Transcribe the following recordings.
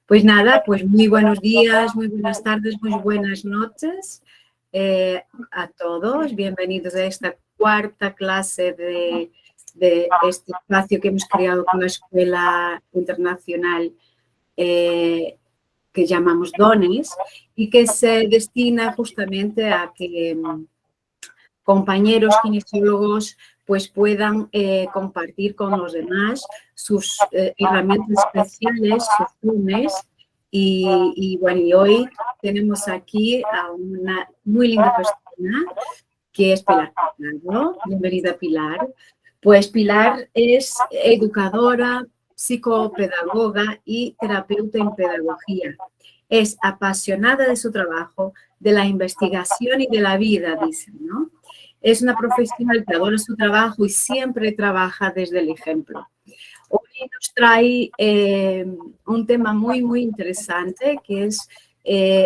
Pues nada, pues muy buenos días, muy buenas tardes, muy buenas noches a todos. Bienvenidos a esta cuarta clase de este espacio que hemos creado con la Escuela Internacional que llamamos DONES y que se destina justamente a que compañeros kinesiólogos pues puedan compartir con los demás sus herramientas especiales, sus dones. Y bueno, y hoy tenemos aquí a una muy linda persona que es Pilar Pichardo. Bienvenida, Pilar. Pues Pilar es educadora, psicopedagoga y terapeuta en pedagogía. Es apasionada de su trabajo, de la investigación y de la vida, dicen, ¿no? Es una profesional que adora su trabajo y siempre trabaja desde el ejemplo. Hoy nos trae un tema muy, muy interesante, que es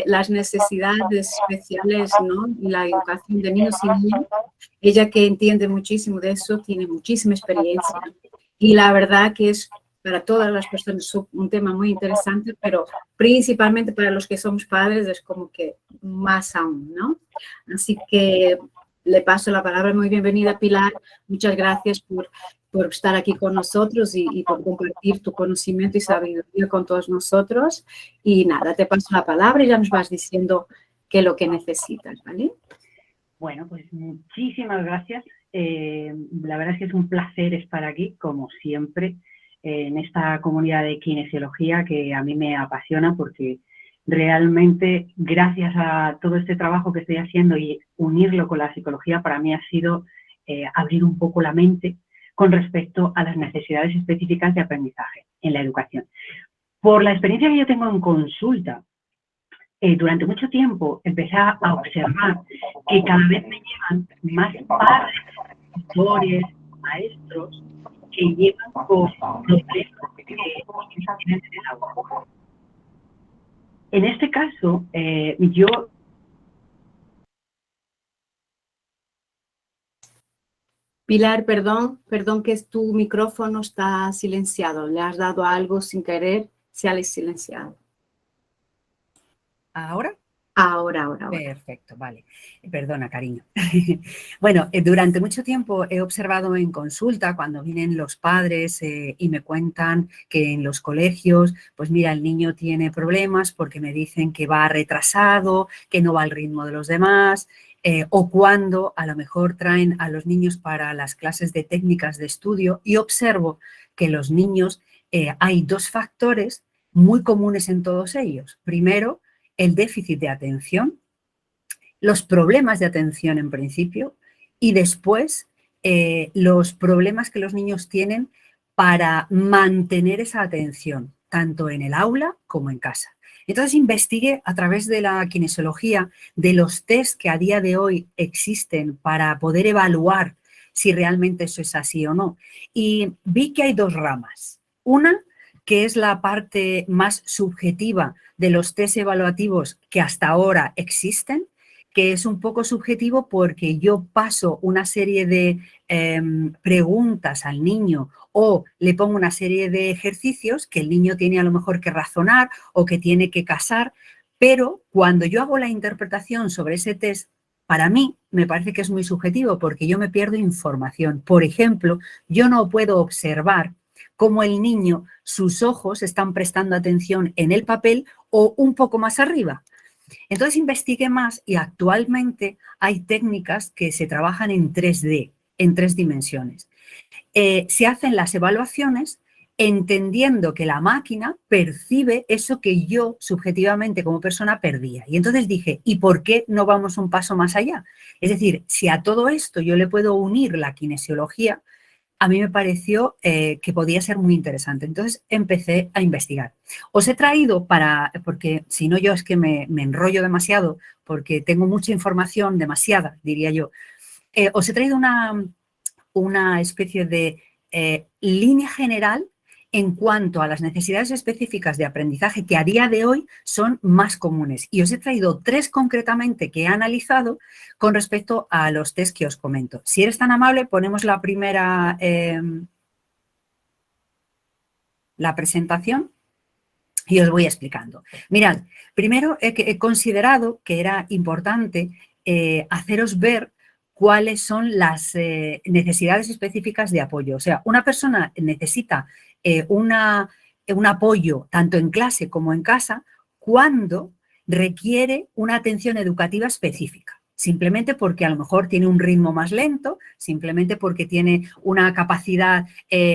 las necesidades especiales, ¿no? Y la educación de niños y niñas. Ella, que entiende muchísimo de eso, tiene muchísima experiencia y la verdad que es para todas las personas un tema muy interesante, pero principalmente para los que somos padres es como que más aún, ¿no? Así que le paso la palabra. Muy bienvenida, Pilar. Muchas gracias por estar aquí con nosotros y por compartir tu conocimiento y sabiduría con todos nosotros. Y nada, te paso la palabra y ya nos vas diciendo qué es lo que necesitas, ¿vale? Bueno, pues muchísimas gracias. La verdad es que es un placer estar aquí, como siempre, en esta comunidad de kinesiología que a mí me apasiona porque realmente, gracias a todo este trabajo que estoy haciendo y unirlo con la psicología, para mí ha sido abrir un poco la mente con respecto a las necesidades específicas de aprendizaje en la educación. Por la experiencia que yo tengo en consulta, durante mucho tiempo empecé a observar que cada vez me llegan más padres, tutores, maestros que llegan con problemas que tienen en el aula. En este caso, yo... Pilar, perdón que tu micrófono está silenciado. Le has dado algo sin querer, se ha silenciado. ¿Ahora? Ahora. Perfecto, vale. Perdona, cariño. Bueno, durante mucho tiempo he observado en consulta cuando vienen los padres y me cuentan que en los colegios, pues mira, el niño tiene problemas porque me dicen que va retrasado, que no va al ritmo de los demás, o cuando a lo mejor traen a los niños para las clases de técnicas de estudio y observo que los niños, hay dos factores muy comunes en todos ellos. Primero, el déficit de atención, los problemas de atención en principio y después los problemas que los niños tienen para mantener esa atención, tanto en el aula como en casa. Entonces investigué a través de la kinesiología, de los test que a día de hoy existen para poder evaluar si realmente eso es así o no. Y vi que hay dos ramas. Una, que es la parte más subjetiva de los test evaluativos que hasta ahora existen, que es un poco subjetivo porque yo paso una serie de preguntas al niño o le pongo una serie de ejercicios que el niño tiene a lo mejor que razonar o que tiene que casar, pero cuando yo hago la interpretación sobre ese test, para mí me parece que es muy subjetivo porque yo me pierdo información. Por ejemplo, yo no puedo observar cómo el niño, sus ojos están prestando atención en el papel o un poco más arriba. Entonces investigué más y actualmente hay técnicas que se trabajan en 3D, en 3 dimensiones. Se hacen las evaluaciones entendiendo que la máquina percibe eso que yo subjetivamente como persona perdía. Y entonces dije, ¿y por qué no vamos un paso más allá? Es decir, si a todo esto yo le puedo unir la kinesiología, a mí me pareció que podía ser muy interesante. Entonces empecé a investigar. Os he traído porque si no yo es que me enrollo demasiado, porque tengo mucha información, demasiada, diría yo. Os he traído una especie de línea general en cuanto a las necesidades específicas de aprendizaje que a día de hoy son más comunes. Y os he traído 3 concretamente que he analizado con respecto a los test que os comento. Si eres tan amable, ponemos la primera, la presentación. Y os voy explicando. Mirad, primero he considerado que era importante haceros ver cuáles son las necesidades específicas de apoyo. O sea, una persona necesita un apoyo tanto en clase como en casa cuando requiere una atención educativa específica. Simplemente porque a lo mejor tiene un ritmo más lento, simplemente porque tiene una capacidad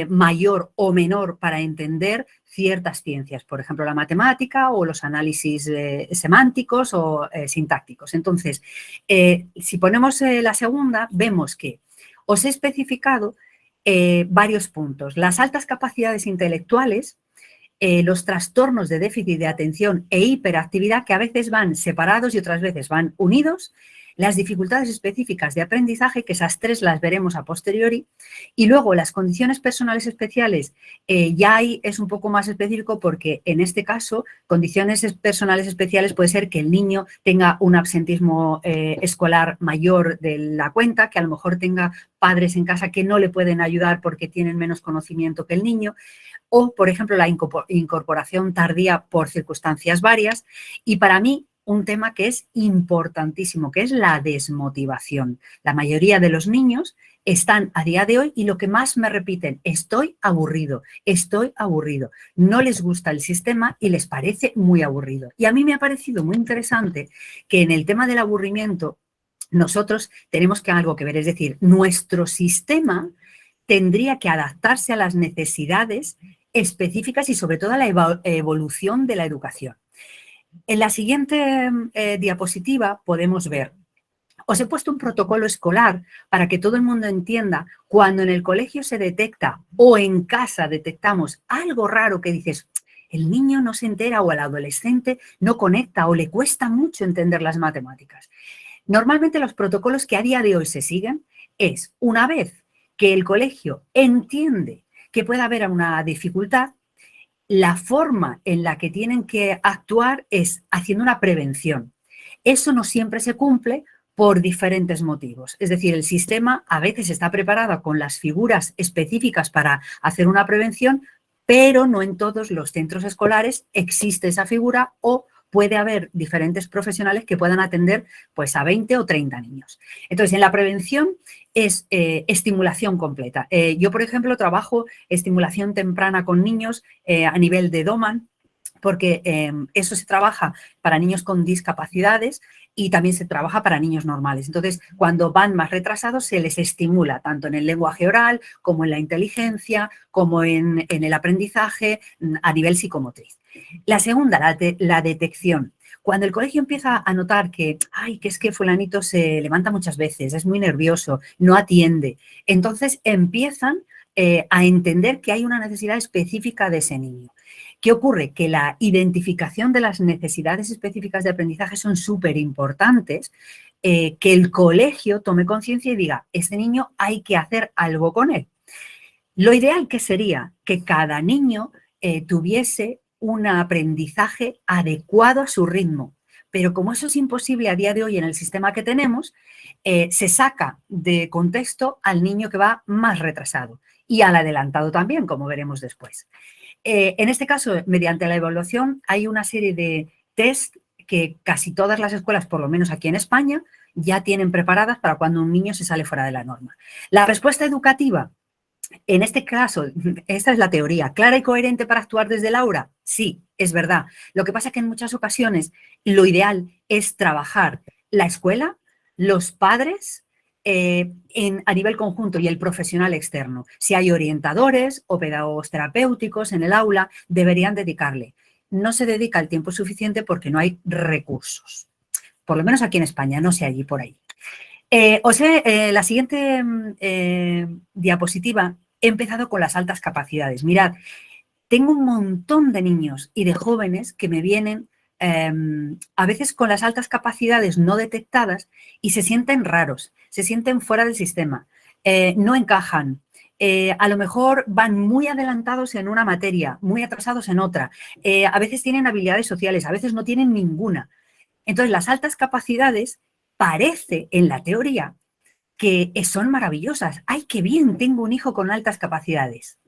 mayor o menor para entender ciertas ciencias, por ejemplo, la matemática o los análisis semánticos o sintácticos. Entonces, si ponemos la segunda, vemos que os he especificado varios puntos. Las altas capacidades intelectuales, los trastornos de déficit de atención e hiperactividad, que a veces van separados y otras veces van unidos, las dificultades específicas de aprendizaje, que esas tres las veremos a posteriori, y luego las condiciones personales especiales, ya ahí es un poco más específico porque en este caso, condiciones personales especiales puede ser que el niño tenga un absentismo escolar mayor de la cuenta, que a lo mejor tenga padres en casa que no le pueden ayudar porque tienen menos conocimiento que el niño, o, por ejemplo, la incorporación tardía por circunstancias varias. Y para mí, un tema que es importantísimo, que es la desmotivación. La mayoría de los niños están a día de hoy y lo que más me repiten, estoy aburrido, no les gusta el sistema y les parece muy aburrido. Y a mí me ha parecido muy interesante que en el tema del aburrimiento nosotros tenemos algo que ver, es decir, nuestro sistema tendría que adaptarse a las necesidades específicas y sobre todo a la evolución de la educación. En la siguiente diapositiva podemos ver, os he puesto un protocolo escolar para que todo el mundo entienda cuando en el colegio se detecta o en casa detectamos algo raro que dices, el niño no se entera o el adolescente no conecta o le cuesta mucho entender las matemáticas. Normalmente los protocolos que a día de hoy se siguen es, una vez que el colegio entiende que puede haber una dificultad, la forma en la que tienen que actuar es haciendo una prevención. Eso no siempre se cumple por diferentes motivos. Es decir, el sistema a veces está preparado con las figuras específicas para hacer una prevención, pero no en todos los centros escolares existe esa figura o puede haber diferentes profesionales que puedan atender pues, a 20 o 30 niños. Entonces, en la prevención es estimulación completa. Yo, por ejemplo, trabajo estimulación temprana con niños a nivel de Doman, porque eso se trabaja para niños con discapacidades y también se trabaja para niños normales. Entonces, cuando van más retrasados, se les estimula tanto en el lenguaje oral como en la inteligencia, como en el aprendizaje a nivel psicomotriz. La segunda, la detección. Cuando el colegio empieza a notar que, ay, que es que fulanito se levanta muchas veces, es muy nervioso, no atiende, entonces empiezan a entender que hay una necesidad específica de ese niño. ¿Qué ocurre? Que la identificación de las necesidades específicas de aprendizaje son súper importantes, que el colegio tome conciencia y diga, este niño hay que hacer algo con él. Lo ideal que sería que cada niño tuviese un aprendizaje adecuado a su ritmo. Pero como eso es imposible a día de hoy en el sistema que tenemos, se saca de contexto al niño que va más retrasado y al adelantado también, como veremos después. En este caso, mediante la evaluación, hay una serie de test que casi todas las escuelas, por lo menos aquí en España, ya tienen preparadas para cuando un niño se sale fuera de la norma. La respuesta educativa, en este caso, esta es la teoría, ¿clara y coherente para actuar desde el aula? Sí, es verdad. Lo que pasa es que en muchas ocasiones lo ideal es trabajar la escuela, los padres, a nivel conjunto y el profesional externo. Si hay orientadores o pedagogos terapéuticos en el aula, deberían dedicarle. No se dedica el tiempo suficiente porque no hay recursos. Por lo menos aquí en España, no sé allí por ahí. La siguiente diapositiva, he empezado con las altas capacidades. Mirad, tengo un montón de niños y de jóvenes que me vienen a veces con las altas capacidades no detectadas y se sienten raros, se sienten fuera del sistema, no encajan. A lo mejor van muy adelantados en una materia, muy atrasados en otra. A veces tienen habilidades sociales, a veces no tienen ninguna. Entonces, las altas capacidades parece en la teoría que son maravillosas. ¡Ay, qué bien! Tengo un hijo con altas capacidades.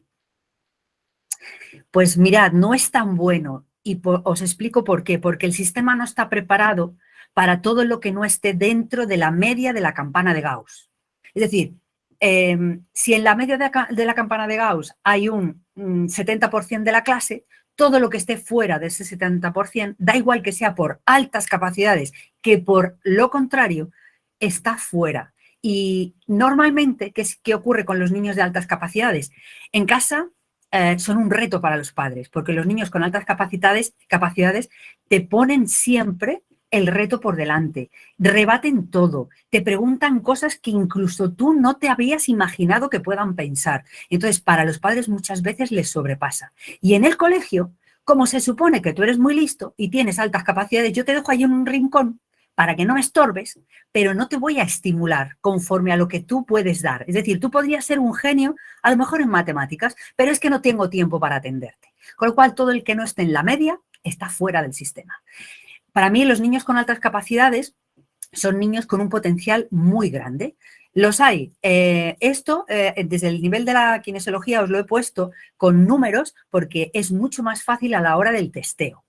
Pues mirad, no es tan bueno. y os explico por qué. Porque el sistema no está preparado para todo lo que no esté dentro de la media de la campana de Gauss. Es decir, si en la media de la campana de Gauss hay un 70% de la clase, todo lo que esté fuera de ese 70%, da igual que sea por altas capacidades que por lo contrario, está fuera. Y normalmente, ¿qué ocurre con los niños de altas capacidades? En casa son un reto para los padres, porque los niños con altas capacidades te ponen siempre el reto por delante, rebaten todo, te preguntan cosas que incluso tú no te habías imaginado que puedan pensar. Entonces, para los padres muchas veces les sobrepasa. Y en el colegio, como se supone que tú eres muy listo y tienes altas capacidades, yo te dejo ahí en un rincón para que no me estorbes, pero no te voy a estimular conforme a lo que tú puedes dar. Es decir, tú podrías ser un genio, a lo mejor en matemáticas, pero es que no tengo tiempo para atenderte. Con lo cual, todo el que no esté en la media está fuera del sistema. Para mí, los niños con altas capacidades son niños con un potencial muy grande. Los hay. Desde el nivel de la kinesiología os lo he puesto con números porque es mucho más fácil a la hora del testeo.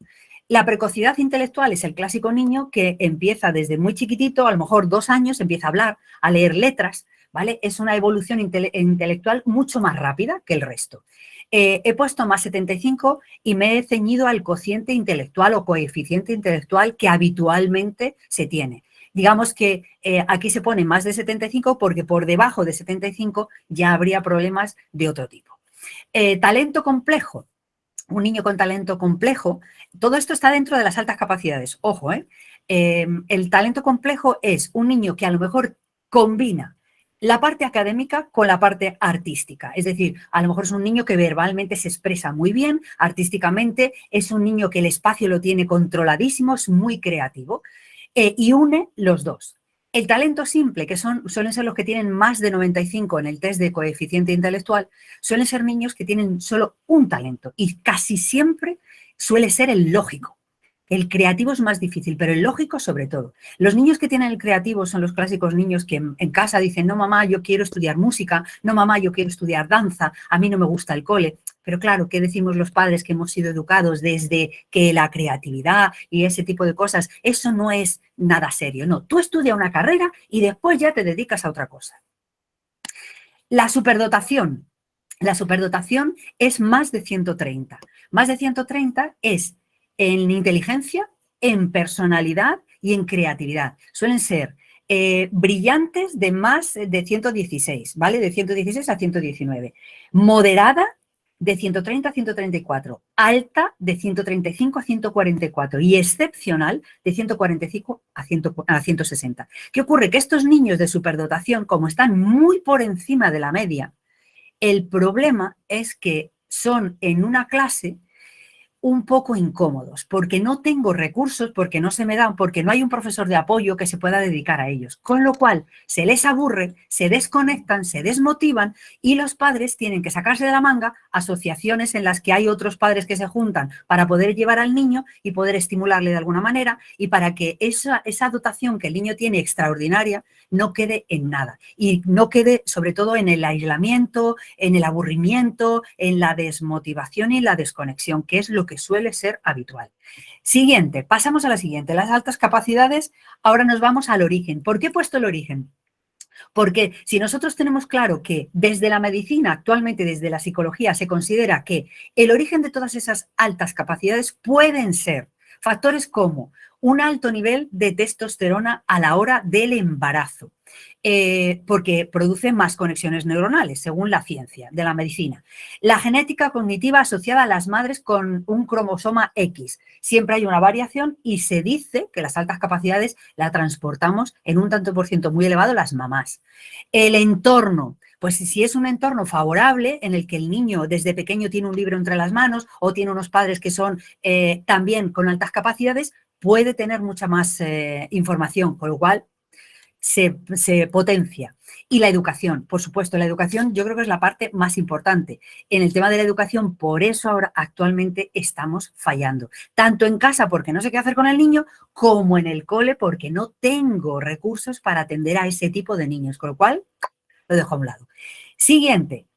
La precocidad intelectual es el clásico niño que empieza desde muy chiquitito, a lo mejor 2 años, empieza a hablar, a leer letras, ¿vale? Es una evolución intelectual mucho más rápida que el resto. He puesto más 75 y me he ceñido al cociente intelectual o coeficiente intelectual que habitualmente se tiene. Digamos que aquí se pone más de 75 porque por debajo de 75 ya habría problemas de otro tipo. Talento complejo. Un niño con talento complejo, todo esto está dentro de las altas capacidades. Ojo, el talento complejo es un niño que a lo mejor combina la parte académica con la parte artística. Es decir, a lo mejor es un niño que verbalmente se expresa muy bien, artísticamente es un niño que el espacio lo tiene controladísimo, es muy creativo y une los dos. El talento simple, que suelen ser los que tienen más de 95 en el test de coeficiente intelectual, suelen ser niños que tienen solo un talento y casi siempre suele ser el lógico. El creativo es más difícil, pero el lógico sobre todo. Los niños que tienen el creativo son los clásicos niños que en casa dicen, no mamá, yo quiero estudiar música, no mamá, yo quiero estudiar danza, a mí no me gusta el cole. Pero claro, ¿qué decimos los padres que hemos sido educados desde que la creatividad y ese tipo de cosas, eso no es nada serio? No, tú estudia una carrera y después ya te dedicas a otra cosa. La superdotación. La superdotación es más de 130. Más de 130 es en inteligencia, en personalidad y en creatividad. Suelen ser brillantes de más de 116, ¿vale? De 116 a 119. Moderada de 130 a 134. Alta de 135 a 144. Y excepcional de 145 a 160. ¿Qué ocurre? Que estos niños de superdotación, como están muy por encima de la media, el problema es que son en una clase un poco incómodos, porque no tengo recursos, porque no se me dan, porque no hay un profesor de apoyo que se pueda dedicar a ellos. Con lo cual, se les aburre, se desconectan, se desmotivan y los padres tienen que sacarse de la manga asociaciones en las que hay otros padres que se juntan para poder llevar al niño y poder estimularle de alguna manera y para que esa dotación que el niño tiene extraordinaria no quede en nada y no quede sobre todo en el aislamiento, en el aburrimiento, en la desmotivación y la desconexión, que es lo que suele ser habitual. Siguiente, pasamos a la siguiente, las altas capacidades. Ahora nos vamos al origen. ¿Por qué he puesto el origen? Porque si nosotros tenemos claro que desde la medicina, actualmente desde la psicología, se considera que el origen de todas esas altas capacidades pueden ser factores como un alto nivel de testosterona a la hora del embarazo, porque produce más conexiones neuronales, según la ciencia de la medicina. La genética cognitiva asociada a las madres con un cromosoma X. Siempre hay una variación y se dice que las altas capacidades la transportamos en un tanto por ciento muy elevado las mamás. El entorno. Pues si es un entorno favorable en el que el niño desde pequeño tiene un libro entre las manos o tiene unos padres que son también con altas capacidades, puede tener mucha más información, con lo cual se potencia. Y la educación, por supuesto, la educación yo creo que es la parte más importante. En el tema de la educación, por eso ahora actualmente estamos fallando. Tanto en casa porque no sé qué hacer con el niño, como en el cole porque no tengo recursos para atender a ese tipo de niños, con lo cual lo dejo a un lado. Siguiente,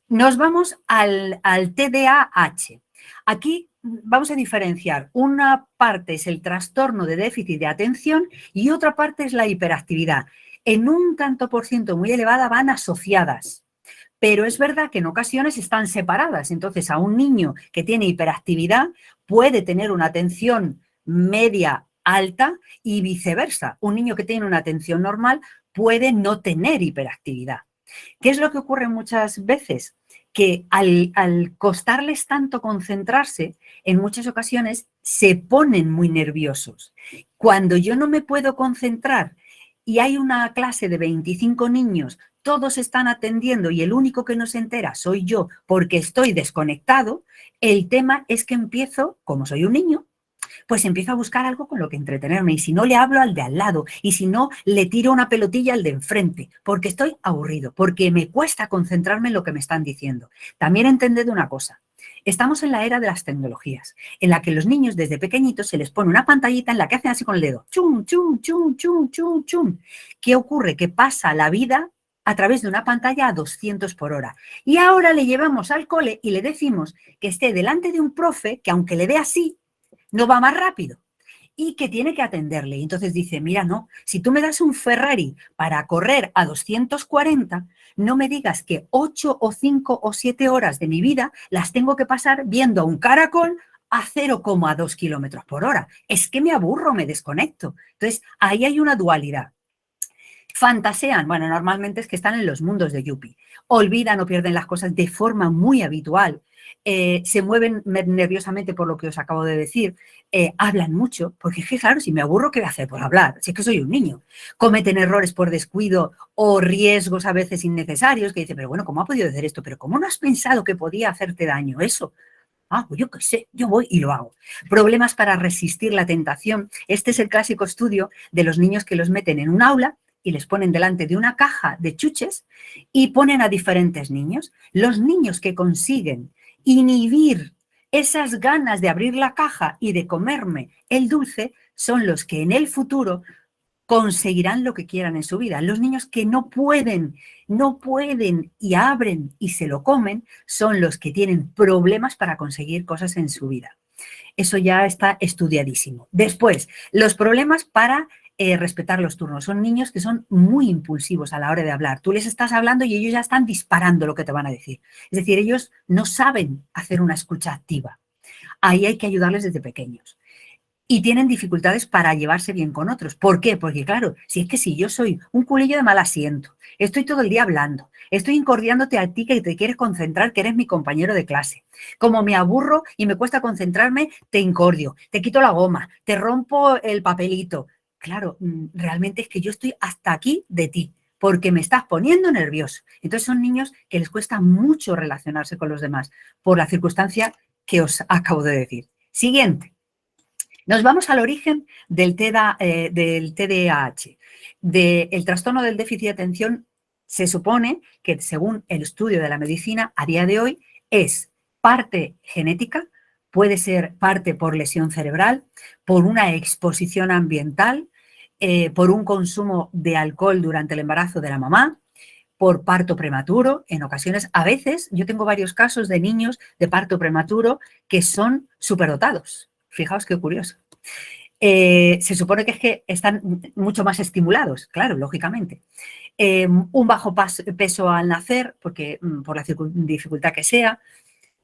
nos vamos al TDAH. Aquí vamos a diferenciar. Una parte es el trastorno de déficit de atención y otra parte es la hiperactividad. En un tanto por ciento muy elevada van asociadas. Pero es verdad que en ocasiones están separadas. Entonces, a un niño que tiene hiperactividad puede tener una atención media alta y viceversa. Un niño que tiene una atención normal puede no tener hiperactividad. ¿Qué es lo que ocurre muchas veces? Que al costarles tanto concentrarse, en muchas ocasiones se ponen muy nerviosos. Cuando yo no me puedo concentrar y hay una clase de 25 niños, todos están atendiendo y el único que no se entera soy yo porque estoy desconectado, el tema es que empiezo, como soy un niño, pues empiezo a buscar algo con lo que entretenerme y si no le hablo al de al lado y si no le tiro una pelotilla al de enfrente, porque estoy aburrido, porque me cuesta concentrarme en lo que me están diciendo. También entended una cosa, estamos en la era de las tecnologías, en la que los niños desde pequeñitos se les pone una pantallita en la que hacen así con el dedo, chum, chum, chum, chum, chum, chum. ¿Qué ocurre? Que pasa la vida a través de una pantalla a 200 por hora. Y ahora le llevamos al cole y le decimos que esté delante de un profe que aunque le dé así, no va más rápido y que tiene que atenderle. Y entonces dice, mira, no, si tú me das un Ferrari para correr a 240, no me digas que 8 o 5 o 7 horas de mi vida las tengo que pasar viendo a un caracol a 0,2 kilómetros por hora. Es que me aburro, me desconecto. Entonces, ahí hay una dualidad. Fantasean, bueno, normalmente es que están en los mundos de Yuppie. Olvidan o pierden las cosas de forma muy habitual. Se mueven nerviosamente por lo que os acabo de decir. Hablan mucho, porque es que, claro, si me aburro, ¿qué voy a hacer por hablar? Si es que soy un niño. Cometen errores por descuido o riesgos a veces innecesarios, que dice, pero bueno, ¿cómo ha podido hacer esto? Pero ¿cómo no has pensado que podía hacerte daño eso? Ah, pues yo qué sé, yo voy y lo hago. Problemas para resistir la tentación. Este es el clásico estudio de los niños que los meten en un aula y les ponen delante de una caja de chuches y ponen a diferentes niños. Los niños que consiguen inhibir esas ganas de abrir la caja y de comerme el dulce son los que en el futuro conseguirán lo que quieran en su vida. Los niños que no pueden y abren y se lo comen son los que tienen problemas para conseguir cosas en su vida. Eso ya está estudiadísimo. Después, los problemas para respetar los turnos. Son niños que son muy impulsivos a la hora de hablar. Tú les estás hablando y ellos ya están disparando lo que te van a decir. Es decir, ellos no saben hacer una escucha activa. Ahí hay que ayudarles desde pequeños. Y tienen dificultades para llevarse bien con otros. ¿Por qué? Porque claro, si es que si yo soy un culillo de mal asiento, estoy todo el día hablando, estoy incordiándote a ti que te quieres concentrar, que eres mi compañero de clase. Como me aburro y me cuesta concentrarme, te incordio, te quito la goma, te rompo el papelito. Claro, realmente es que yo estoy hasta aquí de ti, porque me estás poniendo nervioso. Entonces son niños que les cuesta mucho relacionarse con los demás por la circunstancia que os acabo de decir. Siguiente. Nos vamos al origen del TDAH. El trastorno del déficit de atención se supone que, según el estudio de la medicina, a día de hoy es parte genética, puede ser parte por lesión cerebral, por una exposición ambiental, por un consumo de alcohol durante el embarazo de la mamá, por parto prematuro, en ocasiones, a veces, yo tengo varios casos de niños de parto prematuro que son superdotados. Fijaos qué curioso. Se supone que es que están mucho más estimulados, claro, lógicamente. Un bajo peso al nacer, porque por la dificultad que sea,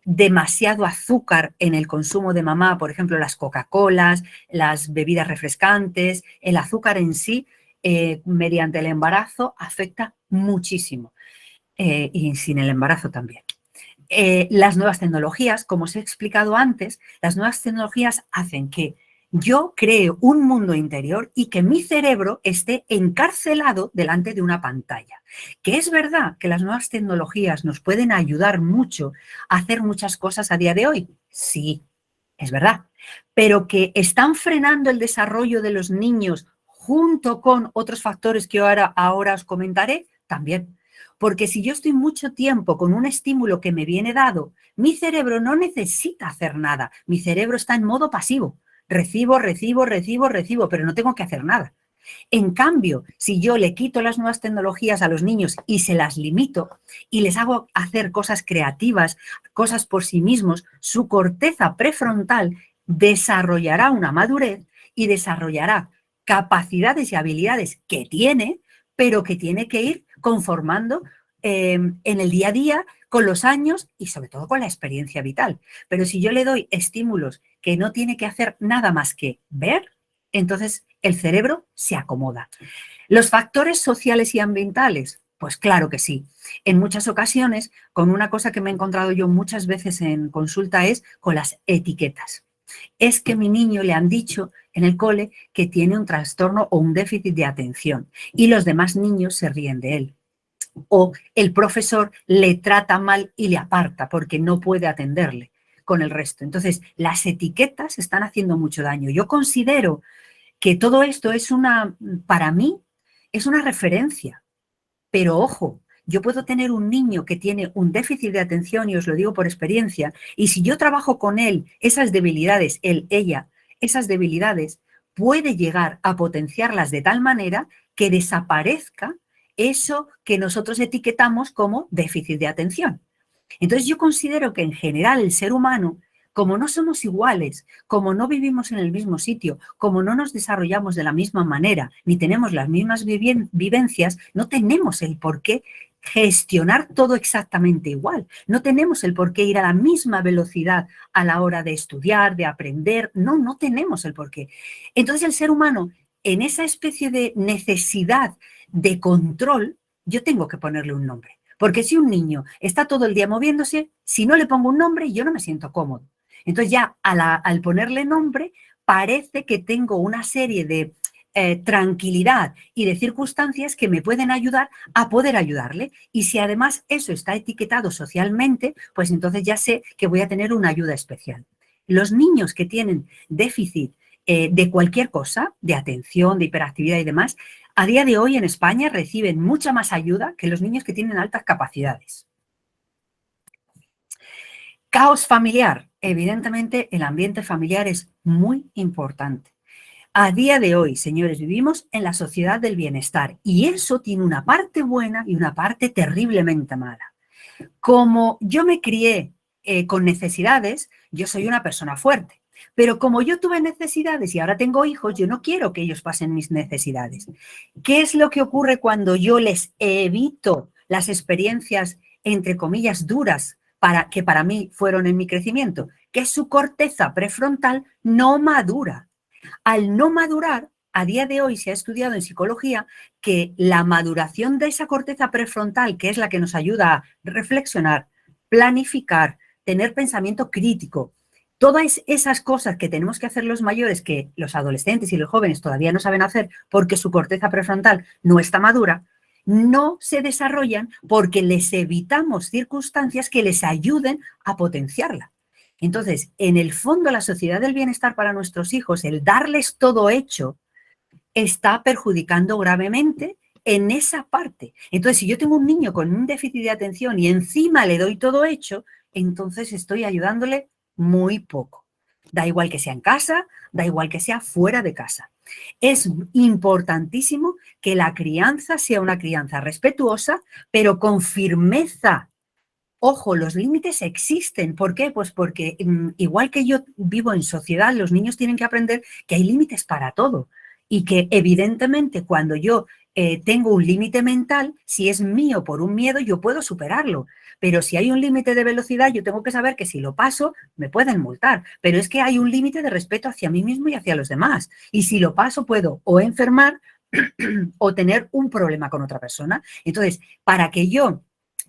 demasiado azúcar en el consumo de mamá, por ejemplo, las Coca-Colas, las bebidas refrescantes, el azúcar en sí, mediante el embarazo, afecta muchísimo. Y sin el embarazo también. Las nuevas tecnologías, como os he explicado antes, las nuevas tecnologías hacen que yo cree un mundo interior y que mi cerebro esté encarcelado delante de una pantalla. Que es verdad que las nuevas tecnologías nos pueden ayudar mucho a hacer muchas cosas a día de hoy. Sí, es verdad. Pero que están frenando el desarrollo de los niños junto con otros factores que ahora os comentaré, también. Porque si yo estoy mucho tiempo con un estímulo que me viene dado, mi cerebro no necesita hacer nada. Mi cerebro está en modo pasivo. Recibo, pero no tengo que hacer nada. En cambio, si yo le quito las nuevas tecnologías a los niños y se las limito y les hago hacer cosas creativas, cosas por sí mismos, su corteza prefrontal desarrollará una madurez y desarrollará capacidades y habilidades que tiene, pero que tiene que ir conformando en el día a día, con los años y sobre todo con la experiencia vital. Pero si yo le doy estímulos que no tiene que hacer nada más que ver, entonces el cerebro se acomoda. ¿Los factores sociales y ambientales? Pues claro que sí. En muchas ocasiones, con una cosa que me he encontrado yo muchas veces en consulta es con las etiquetas. Es que mi niño le han dicho en el cole que tiene un trastorno o un déficit de atención y los demás niños se ríen de él. O el profesor le trata mal y le aparta porque no puede atenderle con el resto. Entonces, las etiquetas están haciendo mucho daño. Yo considero que todo esto es para mí, es una referencia. Pero ojo, yo puedo tener un niño que tiene un déficit de atención, y os lo digo por experiencia, y si yo trabajo con él esas debilidades, ella, esas debilidades, puede llegar a potenciarlas de tal manera que desaparezca eso que nosotros etiquetamos como déficit de atención. Entonces yo considero que en general el ser humano, como no somos iguales, como no vivimos en el mismo sitio, como no nos desarrollamos de la misma manera, ni tenemos las mismas vivencias, no tenemos el por qué gestionar todo exactamente igual. No tenemos el por qué ir a la misma velocidad a la hora de estudiar, de aprender. No tenemos el por qué. Entonces el ser humano, en esa especie de necesidad de control, yo tengo que ponerle un nombre. Porque si un niño está todo el día moviéndose, si no le pongo un nombre, yo no me siento cómodo. Entonces ya al ponerle nombre, parece que tengo una serie de tranquilidad y de circunstancias que me pueden ayudar a poder ayudarle. Y si además eso está etiquetado socialmente, pues entonces ya sé que voy a tener una ayuda especial. Los niños que tienen déficit de cualquier cosa, de atención, de hiperactividad y demás, a día de hoy en España reciben mucha más ayuda que los niños que tienen altas capacidades. Caos familiar. Evidentemente, el ambiente familiar es muy importante. A día de hoy, señores, vivimos en la sociedad del bienestar y eso tiene una parte buena y una parte terriblemente mala. Como yo me crié con necesidades, yo soy una persona fuerte. Pero como yo tuve necesidades y ahora tengo hijos, yo no quiero que ellos pasen mis necesidades. ¿Qué es lo que ocurre cuando yo les evito las experiencias, entre comillas, duras que para mí fueron en mi crecimiento? Que su corteza prefrontal no madura. Al no madurar, a día de hoy se ha estudiado en psicología que la maduración de esa corteza prefrontal, que es la que nos ayuda a reflexionar, planificar, tener pensamiento crítico, todas esas cosas que tenemos que hacer los mayores, que los adolescentes y los jóvenes todavía no saben hacer porque su corteza prefrontal no está madura, no se desarrollan porque les evitamos circunstancias que les ayuden a potenciarla. Entonces, en el fondo, la sociedad del bienestar para nuestros hijos, el darles todo hecho, está perjudicando gravemente en esa parte. Entonces, si yo tengo un niño con un déficit de atención y encima le doy todo hecho, entonces estoy ayudándole muy poco. Da igual que sea en casa, da igual que sea fuera de casa. Es importantísimo que la crianza sea una crianza respetuosa, pero con firmeza. Ojo, los límites existen. ¿Por qué? Pues porque igual que yo vivo en sociedad, los niños tienen que aprender que hay límites para todo y que evidentemente cuando yo tengo un límite mental, si es mío por un miedo, yo puedo superarlo. Pero si hay un límite de velocidad, yo tengo que saber que si lo paso, me pueden multar. Pero es que hay un límite de respeto hacia mí mismo y hacia los demás. Y si lo paso, puedo o enfermar o tener un problema con otra persona. Entonces, para que yo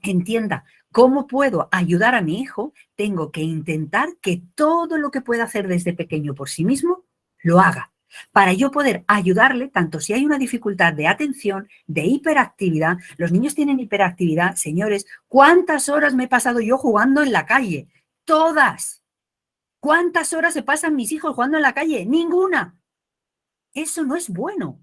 entienda cómo puedo ayudar a mi hijo, tengo que intentar que todo lo que pueda hacer desde pequeño por sí mismo, lo haga. Para yo poder ayudarle, tanto si hay una dificultad de atención, de hiperactividad. Los niños tienen hiperactividad, señores. ¿Cuántas horas me he pasado yo jugando en la calle? Todas. ¿Cuántas horas se pasan mis hijos jugando en la calle? Ninguna. Eso no es bueno.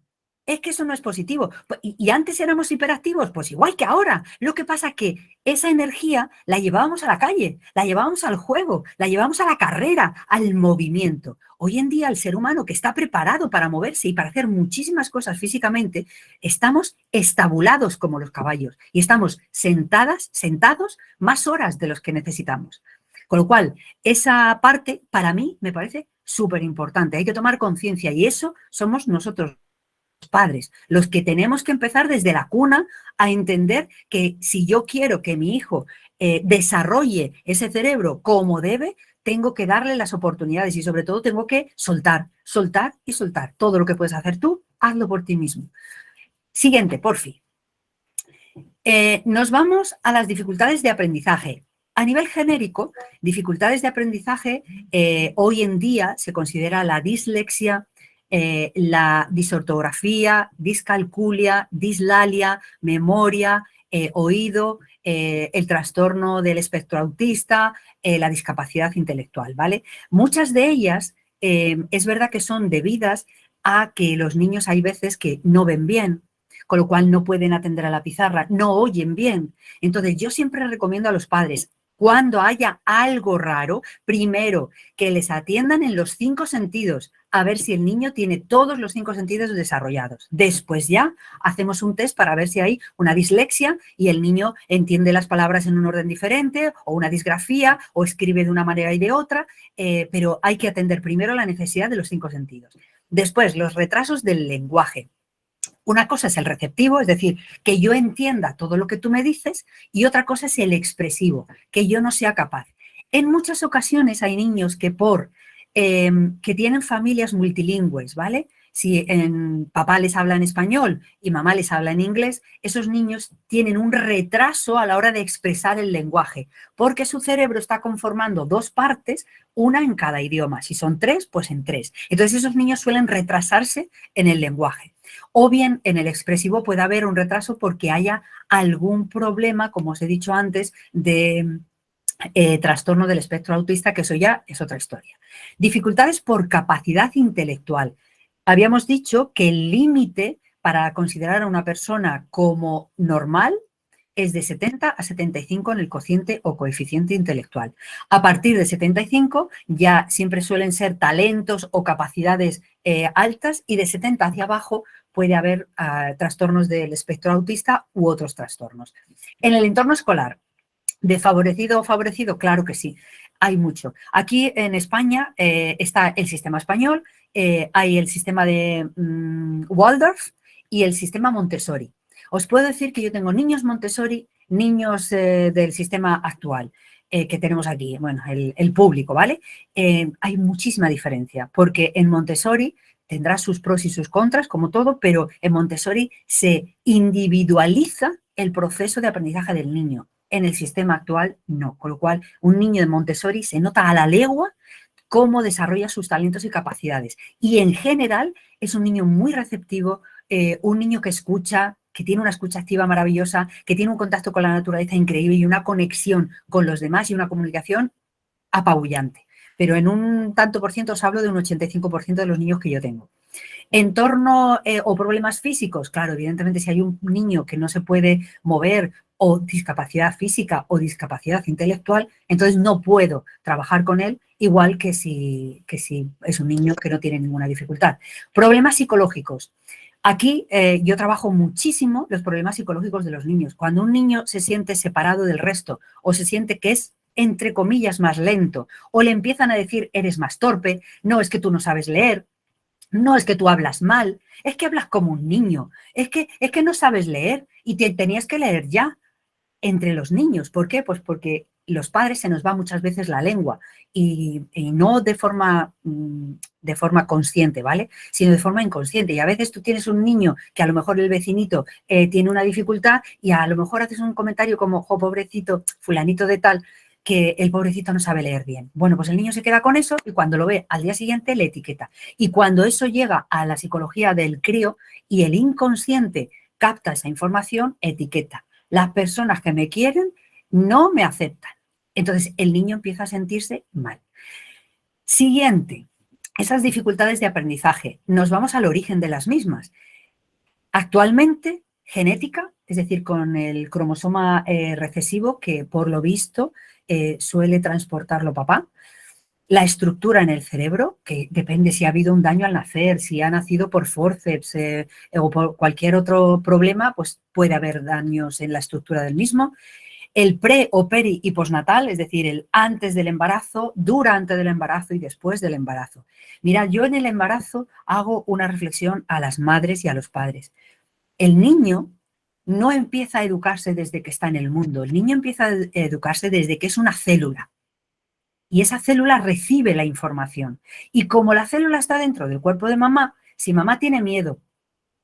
es que eso no es positivo. Y antes éramos hiperactivos, pues igual que ahora. Lo que pasa es que esa energía la llevábamos a la calle, la llevábamos al juego, la llevábamos a la carrera, al movimiento. Hoy en día el ser humano que está preparado para moverse y para hacer muchísimas cosas físicamente, estamos estabulados como los caballos y estamos sentados más horas de los que necesitamos. Con lo cual, esa parte para mí me parece súper importante. Hay que tomar conciencia y eso somos nosotros, los padres, los que tenemos que empezar desde la cuna a entender que si yo quiero que mi hijo desarrolle ese cerebro como debe, tengo que darle las oportunidades y sobre todo tengo que soltar, soltar y soltar. Todo lo que puedes hacer tú, hazlo por ti mismo. Siguiente, porfi. Nos vamos a las dificultades de aprendizaje. A nivel genérico, dificultades de aprendizaje hoy en día se considera la dislexia, la disortografía, discalculia, dislalia, memoria, oído, el trastorno del espectro autista, la discapacidad intelectual, ¿vale? Muchas de ellas es verdad que son debidas a que los niños hay veces que no ven bien, con lo cual no pueden atender a la pizarra, no oyen bien. Entonces, yo siempre recomiendo a los padres, cuando haya algo raro, primero que les atiendan en los 5 sentidos, a ver si el niño tiene todos los 5 sentidos desarrollados. Después ya hacemos un test para ver si hay una dislexia y el niño entiende las palabras en un orden diferente, o una disgrafía, o escribe de una manera y de otra, pero hay que atender primero la necesidad de los 5 sentidos. Después, los retrasos del lenguaje. Una cosa es el receptivo, es decir, que yo entienda todo lo que tú me dices, y otra cosa es el expresivo, que yo no sea capaz. En muchas ocasiones hay niños que que tienen familias multilingües, ¿vale? Si papá les habla en español y mamá les habla en inglés, esos niños tienen un retraso a la hora de expresar el lenguaje, porque su cerebro está conformando 2 partes, una en cada idioma. Si son 3, pues en 3. Entonces esos niños suelen retrasarse en el lenguaje. O bien en el expresivo puede haber un retraso porque haya algún problema, como os he dicho antes, de trastorno del espectro autista, que eso ya es otra historia. Dificultades por capacidad intelectual. Habíamos dicho que el límite para considerar a una persona como normal es de 70 a 75 en el cociente o coeficiente intelectual. A partir de 75 ya siempre suelen ser talentos o capacidades altas, y de 70 hacia abajo puede haber trastornos del espectro autista u otros trastornos. En el entorno escolar, ¿de favorecido o favorecido? Claro que sí, hay mucho. Aquí en España está el sistema español, hay el sistema de Waldorf y el sistema Montessori. Os puedo decir que yo tengo niños Montessori, niños del sistema actual que tenemos aquí, bueno, el público, ¿vale? Hay muchísima diferencia, porque en Montessori tendrá sus pros y sus contras, como todo, pero en Montessori se individualiza el proceso de aprendizaje del niño. En el sistema actual, no. Con lo cual, un niño de Montessori se nota a la legua cómo desarrolla sus talentos y capacidades. Y en general es un niño muy receptivo, un niño que escucha, que tiene una escucha activa maravillosa, que tiene un contacto con la naturaleza increíble y una conexión con los demás y una comunicación apabullante. Pero en un tanto por ciento os hablo de un 85% de los niños que yo tengo. Entorno o problemas físicos, claro, evidentemente si hay un niño que no se puede mover, o discapacidad física o discapacidad intelectual, entonces no puedo trabajar con él igual que si es un niño que no tiene ninguna dificultad. Problemas psicológicos. Aquí yo trabajo muchísimo los problemas psicológicos de los niños. Cuando un niño se siente separado del resto o se siente que es, entre comillas, más lento, o le empiezan a decir eres más torpe, no, es que tú no sabes leer, no, es que tú hablas mal, es que hablas como un niño, es que no sabes leer y tenías que leer ya. Entre los niños, ¿por qué? Pues porque los padres se nos va muchas veces la lengua y no de forma consciente, ¿vale? Sino de forma inconsciente. Y a veces tú tienes un niño que a lo mejor el vecinito tiene una dificultad y a lo mejor haces un comentario como, jo, pobrecito, fulanito de tal, que el pobrecito no sabe leer bien. Bueno, pues el niño se queda con eso y cuando lo ve al día siguiente le etiqueta. Y cuando eso llega a la psicología del crío y el inconsciente capta esa información, etiqueta. Las personas que me quieren no me aceptan. Entonces, el niño empieza a sentirse mal. Siguiente, esas dificultades de aprendizaje. Nos vamos al origen de las mismas. Actualmente, genética, es decir, con el cromosoma recesivo que por lo visto suele transportarlo papá. La estructura en el cerebro, que depende si ha habido un daño al nacer, si ha nacido por fórceps o por cualquier otro problema, pues puede haber daños en la estructura del mismo. El pre o peri y postnatal, es decir, el antes del embarazo, durante del embarazo y después del embarazo. Mira, yo en el embarazo hago una reflexión a las madres y a los padres. El niño no empieza a educarse desde que está en el mundo, el niño empieza a educarse desde que es una célula. Y esa célula recibe la información. Y como la célula está dentro del cuerpo de mamá, si mamá tiene miedo,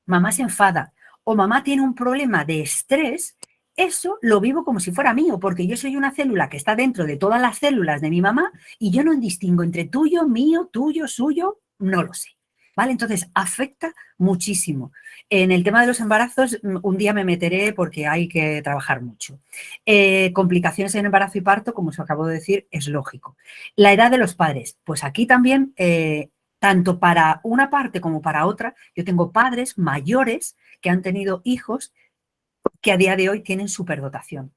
mamá se enfada o mamá tiene un problema de estrés, eso lo vivo como si fuera mío, porque yo soy una célula que está dentro de todas las células de mi mamá y yo no distingo entre tuyo, mío, tuyo, suyo, no lo sé. ¿Vale? Entonces, afecta muchísimo. En el tema de los embarazos, un día me meteré porque hay que trabajar mucho. Complicaciones en embarazo y parto, como os acabo de decir, es lógico. La edad de los padres, pues aquí también, tanto para una parte como para otra, yo tengo padres mayores que han tenido hijos que a día de hoy tienen superdotación,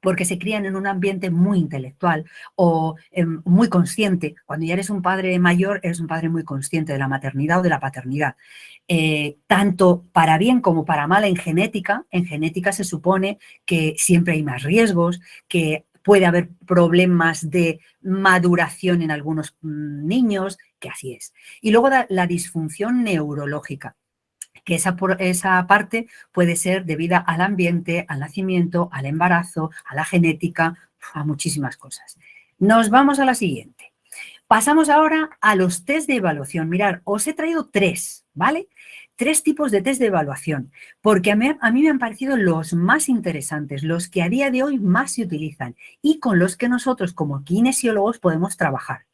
porque se crían en un ambiente muy intelectual o muy consciente. Cuando ya eres un padre mayor, eres un padre muy consciente de la maternidad o de la paternidad. Tanto para bien como para mal en genética se supone que siempre hay más riesgos, que puede haber problemas de maduración en algunos niños, que así es. Y luego la disfunción neurológica, que esa parte puede ser debida al ambiente, al nacimiento, al embarazo, a la genética, a muchísimas cosas. Nos vamos a la siguiente. Pasamos ahora a los test de evaluación. Mirad, os he traído 3, ¿vale? 3 tipos de test de evaluación, porque a mí me han parecido los más interesantes, los que a día de hoy más se utilizan y con los que nosotros como kinesiólogos podemos trabajar.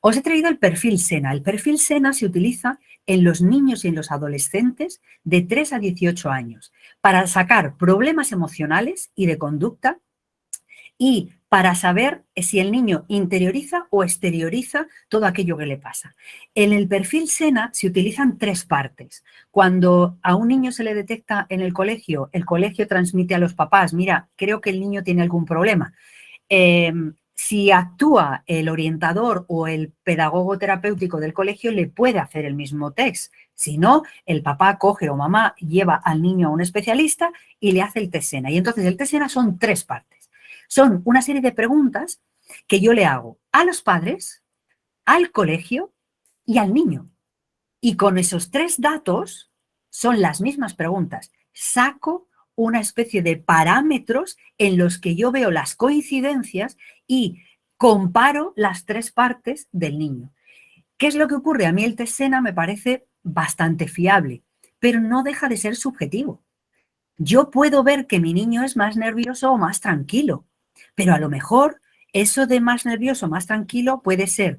Os he traído el perfil SENA. El perfil SENA se utiliza en los niños y en los adolescentes de 3 a 18 años para sacar problemas emocionales y de conducta y para saber si el niño interioriza o exterioriza todo aquello que le pasa. En el perfil SENA se utilizan 3 partes. Cuando a un niño se le detecta en el colegio transmite a los papás, mira, creo que el niño tiene algún problema. Si actúa el orientador o el pedagogo terapéutico del colegio, le puede hacer el mismo test. Si no, el papá coge o mamá lleva al niño a un especialista y le hace el test SENA. Y entonces el test SENA son 3 partes. Son una serie de preguntas que yo le hago a los padres, al colegio y al niño. Y con esos 3 datos son las mismas preguntas. Saco una especie de parámetros en los que yo veo las coincidencias y comparo las 3 partes del niño. ¿Qué es lo que ocurre? A mí el test SENA me parece bastante fiable, pero no deja de ser subjetivo. Yo puedo ver que mi niño es más nervioso o más tranquilo, pero a lo mejor eso de más nervioso o más tranquilo puede ser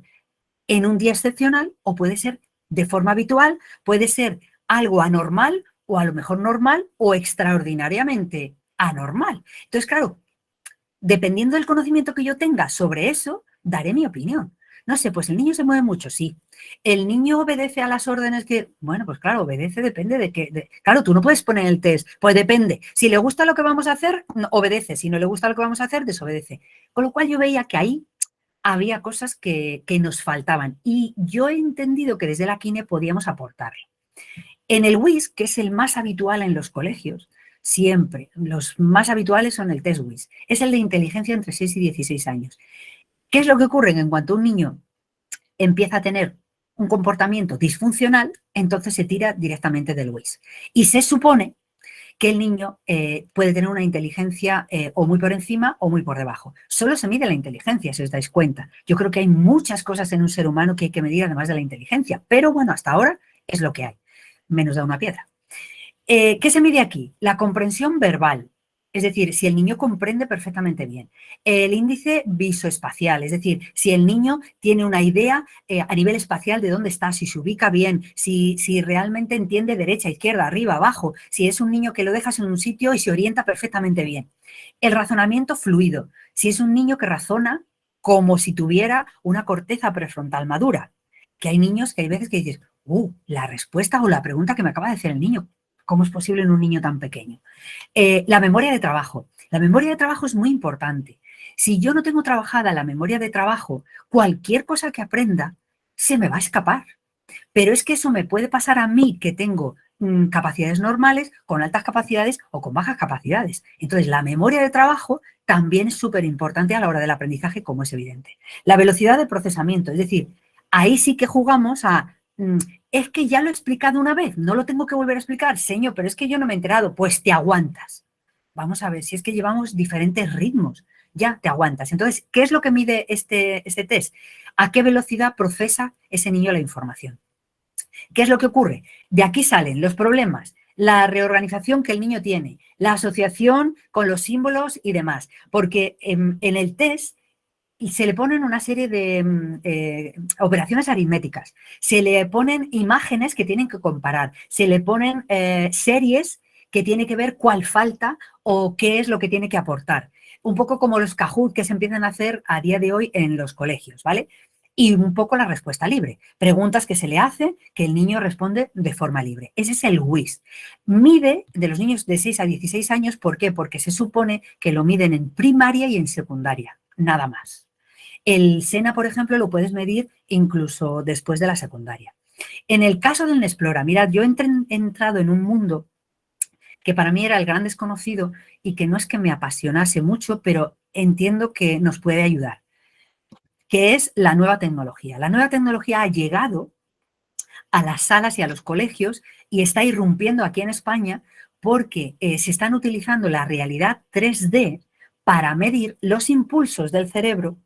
en un día excepcional o puede ser de forma habitual, puede ser algo anormal o a lo mejor normal o extraordinariamente anormal. Entonces, claro, dependiendo del conocimiento que yo tenga sobre eso, daré mi opinión. No sé, pues el niño se mueve mucho, sí. El niño obedece a las órdenes que, bueno, pues claro, obedece, depende de qué. Claro, tú no puedes poner el test, pues depende. Si le gusta lo que vamos a hacer, obedece. Si no le gusta lo que vamos a hacer, desobedece. Con lo cual yo veía que ahí había cosas que nos faltaban y yo he entendido que desde la kine podíamos aportarlo. En el WIS, que es el más habitual en los colegios, siempre, los más habituales son el test WIS, es el de inteligencia entre 6 y 16 años. ¿Qué es lo que ocurre? En cuanto un niño empieza a tener un comportamiento disfuncional, entonces se tira directamente del WIS. Y se supone que el niño puede tener una inteligencia o muy por encima o muy por debajo. Solo se mide la inteligencia, si os dais cuenta. Yo creo que hay muchas cosas en un ser humano que hay que medir además de la inteligencia, pero bueno, hasta ahora es lo que hay, menos da una piedra. ¿Qué se mide aquí? La comprensión verbal, es decir, si el niño comprende perfectamente bien. El índice visoespacial, es decir, si el niño tiene una idea a nivel espacial de dónde está, si se ubica bien, si realmente entiende derecha, izquierda, arriba, abajo, si es un niño que lo dejas en un sitio y se orienta perfectamente bien. El razonamiento fluido, si es un niño que razona como si tuviera una corteza prefrontal madura. Que hay niños que hay veces que dices, la respuesta o la pregunta que me acaba de hacer el niño, ¿Cómo es posible en un niño tan pequeño? La memoria de trabajo. La memoria de trabajo es muy importante. Si yo no tengo trabajada la memoria de trabajo, cualquier cosa que aprenda se me va a escapar. Pero es que eso me puede pasar a mí, que tengo capacidades normales, con altas capacidades o con bajas capacidades. Entonces, la memoria de trabajo también es súper importante a la hora del aprendizaje, como es evidente. La velocidad de procesamiento, es decir, ahí sí que jugamos a, es que ya lo he explicado una vez, no lo tengo que volver a explicar, señor, pero es que yo no me he enterado, pues te aguantas. Vamos a ver, si es que llevamos diferentes ritmos, ya te aguantas. Entonces, ¿qué es lo que mide este test? ¿A qué velocidad procesa ese niño la información? ¿Qué es lo que ocurre? De aquí salen los problemas, la reorganización que el niño tiene, la asociación con los símbolos y demás. Porque en el test se le ponen una serie de operaciones aritméticas, se le ponen imágenes que tienen que comparar, se le ponen series que tiene que ver cuál falta o qué es lo que tiene que aportar. Un poco como los Kahoot que se empiezan a hacer a día de hoy en los colegios, ¿vale? Y un poco la respuesta libre. Preguntas que se le hacen que el niño responde de forma libre. Ese es el WIS. Mide de los niños de 6 a 16 años, ¿por qué? Porque se supone que lo miden en primaria y en secundaria, nada más. El SENA, por ejemplo, lo puedes medir incluso después de la secundaria. En el caso del Nexplora, mirad, yo he entrado en un mundo que para mí era el gran desconocido y que no es que me apasionase mucho, pero entiendo que nos puede ayudar, que es la nueva tecnología. La nueva tecnología ha llegado a las salas y a los colegios y está irrumpiendo aquí en España porque se están utilizando la realidad 3D para medir los impulsos del cerebro,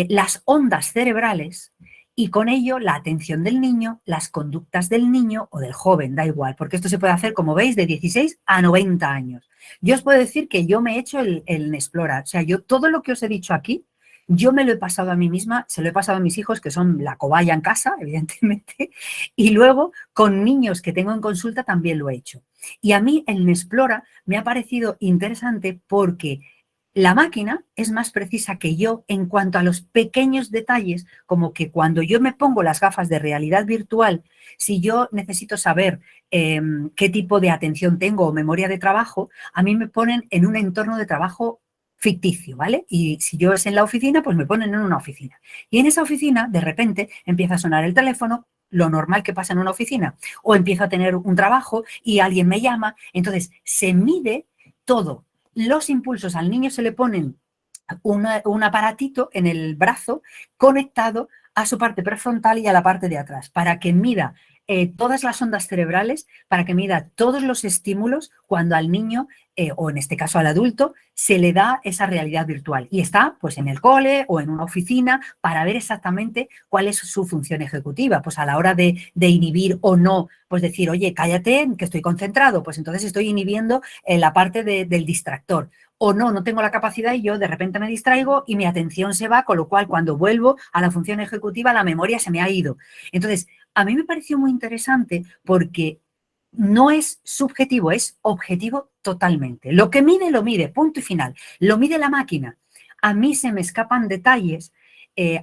las ondas cerebrales y con ello la atención del niño, las conductas del niño o del joven, da igual, porque esto se puede hacer, como veis, de 16 a 90 años. Yo os puedo decir que yo me he hecho el Nexplora, o sea, yo todo lo que os he dicho aquí, yo me lo he pasado a mí misma, se lo he pasado a mis hijos, que son la cobaya en casa, evidentemente, y luego con niños que tengo en consulta también lo he hecho. Y a mí el Nexplora me ha parecido interesante porque la máquina es más precisa que yo en cuanto a los pequeños detalles, como que cuando yo me pongo las gafas de realidad virtual, si yo necesito saber qué tipo de atención tengo o memoria de trabajo, a mí me ponen en un entorno de trabajo ficticio, ¿vale? Y si yo es en la oficina, pues me ponen en una oficina. Y en esa oficina, de repente, empieza a sonar el teléfono, lo normal que pasa en una oficina, o empiezo a tener un trabajo y alguien me llama. Entonces, se mide todo. Los impulsos al niño se le ponen un aparatito en el brazo conectado a su parte prefrontal y a la parte de atrás para que mida todas las ondas cerebrales, para que mida todos los estímulos cuando al niño, o en este caso al adulto, se le da esa realidad virtual. Y está pues en el cole o en una oficina para ver exactamente cuál es su función ejecutiva. Pues a la hora de inhibir o no, pues decir, oye, cállate, que estoy concentrado, pues entonces estoy inhibiendo la parte del distractor. O no, no tengo la capacidad y yo de repente me distraigo y mi atención se va, con lo cual cuando vuelvo a la función ejecutiva la memoria se me ha ido. Entonces, a mí me pareció muy interesante porque no es subjetivo, es objetivo totalmente. Lo que mide, lo mide, punto y final. Lo mide la máquina. A mí se me escapan detalles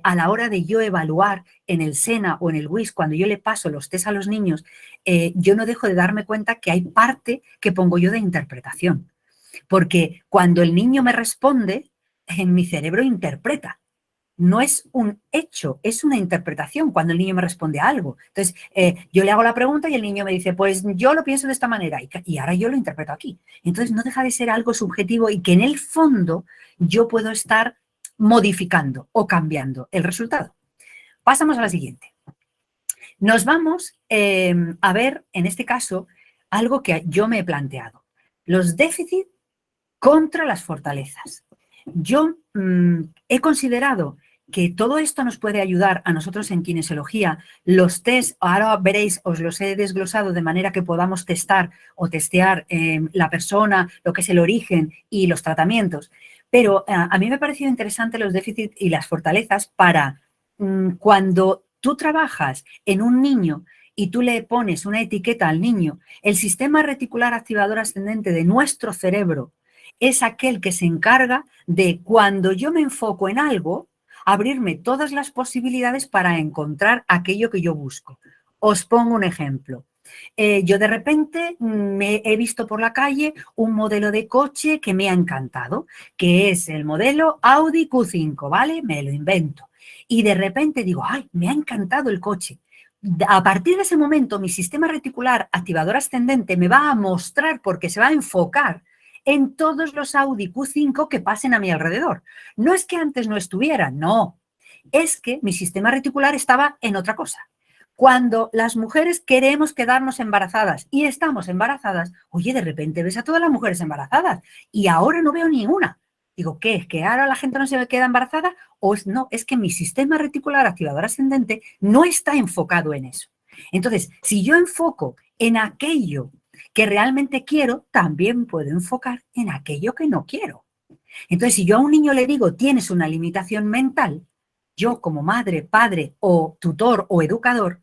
a la hora de yo evaluar en el SENA o en el WIS, cuando yo le paso los test a los niños, yo no dejo de darme cuenta que hay parte que pongo yo de interpretación. Porque cuando el niño me responde, en mi cerebro interpreta. No es un hecho, es una interpretación cuando el niño me responde a algo. Entonces, yo le hago la pregunta y el niño me dice, pues yo lo pienso de esta manera y ahora yo lo interpreto aquí. Entonces, no deja de ser algo subjetivo y que en el fondo yo puedo estar modificando o cambiando el resultado. Pasamos a la siguiente. Nos vamos a ver, en este caso, algo que yo me he planteado. Los déficits contra las fortalezas. Yo he considerado que todo esto nos puede ayudar a nosotros en kinesiología. Los test, ahora veréis, os los he desglosado de manera que podamos testar o testear la persona, lo que es el origen y los tratamientos. Pero a mí me ha parecido interesante los déficits y las fortalezas para cuando tú trabajas en un niño y tú le pones una etiqueta al niño, el sistema reticular activador ascendente de nuestro cerebro es aquel que se encarga de, cuando yo me enfoco en algo, abrirme todas las posibilidades para encontrar aquello que yo busco. Os pongo un ejemplo. Yo de repente me he visto por la calle un modelo de coche que me ha encantado, que es el modelo Audi Q5, ¿vale? Me lo invento. Y de repente digo, ¡ay, me ha encantado el coche! A partir de ese momento, mi sistema reticular activador ascendente me va a mostrar, porque se va a enfocar en todos los Audi Q5 que pasen a mi alrededor. No es que antes no estuvieran, no. Es que mi sistema reticular estaba en otra cosa. Cuando las mujeres queremos quedarnos embarazadas y estamos embarazadas, oye, de repente ves a todas las mujeres embarazadas y ahora no veo ninguna. Digo, ¿qué? ¿Es que ahora la gente no se queda embarazada? O es, no, es que mi sistema reticular activador ascendente no está enfocado en eso. Entonces, si yo enfoco en aquello que realmente quiero, también puedo enfocar en aquello que no quiero. Entonces, si yo a un niño le digo, tienes una limitación mental, yo como madre, padre o tutor o educador,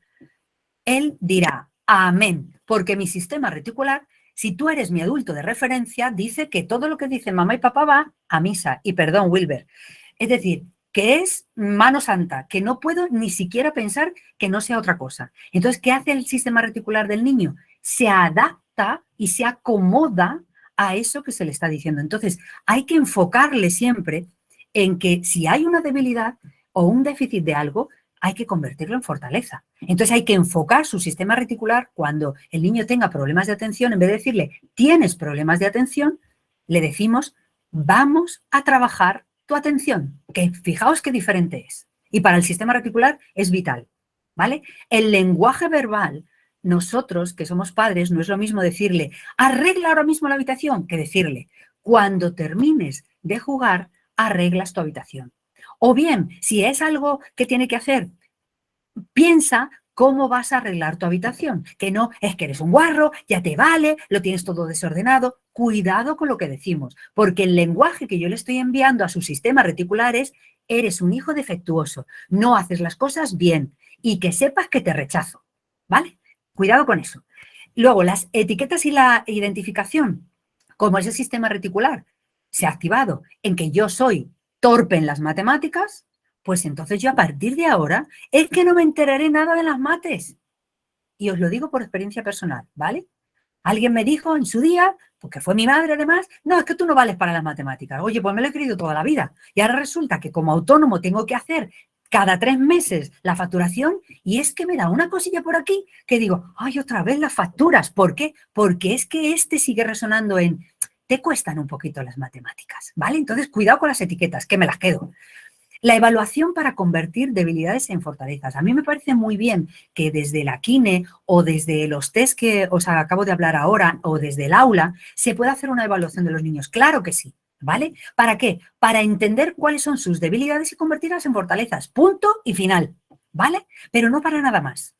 él dirá, amén, porque mi sistema reticular, si tú eres mi adulto de referencia, dice que todo lo que dicen mamá y papá va a misa. Y perdón, Wilber. Es decir, que es mano santa, que no puedo ni siquiera pensar que no sea otra cosa. Entonces, ¿qué hace el sistema reticular del niño? Se adapta y se acomoda a eso que se le está diciendo. Entonces, hay que enfocarle siempre en que si hay una debilidad o un déficit de algo, hay que convertirlo en fortaleza. Entonces hay que enfocar su sistema reticular cuando el niño tenga problemas de atención. En vez de decirle, tienes problemas de atención, le decimos, vamos a trabajar tu atención, que fijaos qué diferente es. Y para el sistema reticular es vital, ¿vale? El lenguaje verbal, nosotros que somos padres, no es lo mismo decirle, arregla ahora mismo la habitación, que decirle, cuando termines de jugar, arreglas tu habitación. O bien, si es algo que tiene que hacer, piensa cómo vas a arreglar tu habitación. Que no es que eres un guarro, ya te vale, lo tienes todo desordenado. Cuidado con lo que decimos, porque el lenguaje que yo le estoy enviando a su sistema reticular es, eres un hijo defectuoso, no haces las cosas bien y que sepas que te rechazo, ¿vale? Cuidado con eso. Luego, las etiquetas y la identificación, como ese sistema reticular se ha activado en que yo soy torpe en las matemáticas, pues entonces yo a partir de ahora es que no me enteraré nada de las mates. Y os lo digo por experiencia personal, ¿vale? Alguien me dijo en su día, porque fue mi madre además, no, es que tú no vales para las matemáticas. Oye, pues me lo he creído toda la vida. Y ahora resulta que como autónomo tengo que hacer cada 3 meses la facturación y es que me da una cosilla por aquí que digo, ay, otra vez las facturas. ¿Por qué? Porque es que este sigue resonando en, te cuestan un poquito las matemáticas, ¿vale? Entonces, cuidado con las etiquetas, que me las quedo. La evaluación para convertir debilidades en fortalezas. A mí me parece muy bien que desde la KINE o desde los test que os acabo de hablar ahora o desde el aula se pueda hacer una evaluación de los niños. Claro que sí, ¿vale? ¿Para qué? Para entender cuáles son sus debilidades y convertirlas en fortalezas. Punto y final, ¿vale? Pero no para nada más.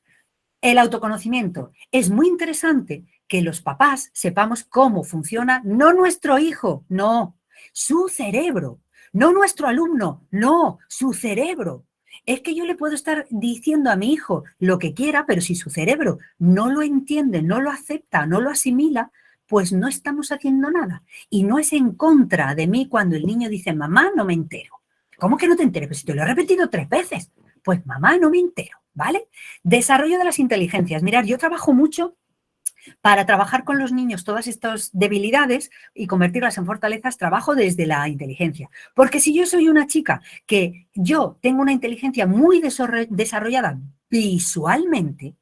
El autoconocimiento. Es muy interesante que los papás sepamos cómo funciona, no nuestro hijo, no, su cerebro. No nuestro alumno, no, su cerebro. Es que yo le puedo estar diciendo a mi hijo lo que quiera, pero si su cerebro no lo entiende, no lo acepta, no lo asimila, pues no estamos haciendo nada. Y no es en contra de mí cuando el niño dice, mamá, no me entero. ¿Cómo que no te enteres? Pues si te lo he repetido 3 veces. Pues mamá, no me entero, ¿vale? Desarrollo de las inteligencias. Mirad, yo trabajo mucho para trabajar con los niños todas estas debilidades y convertirlas en fortalezas, trabajo desde la inteligencia. Porque si yo soy una chica que yo tengo una inteligencia muy desarrollada visualmente,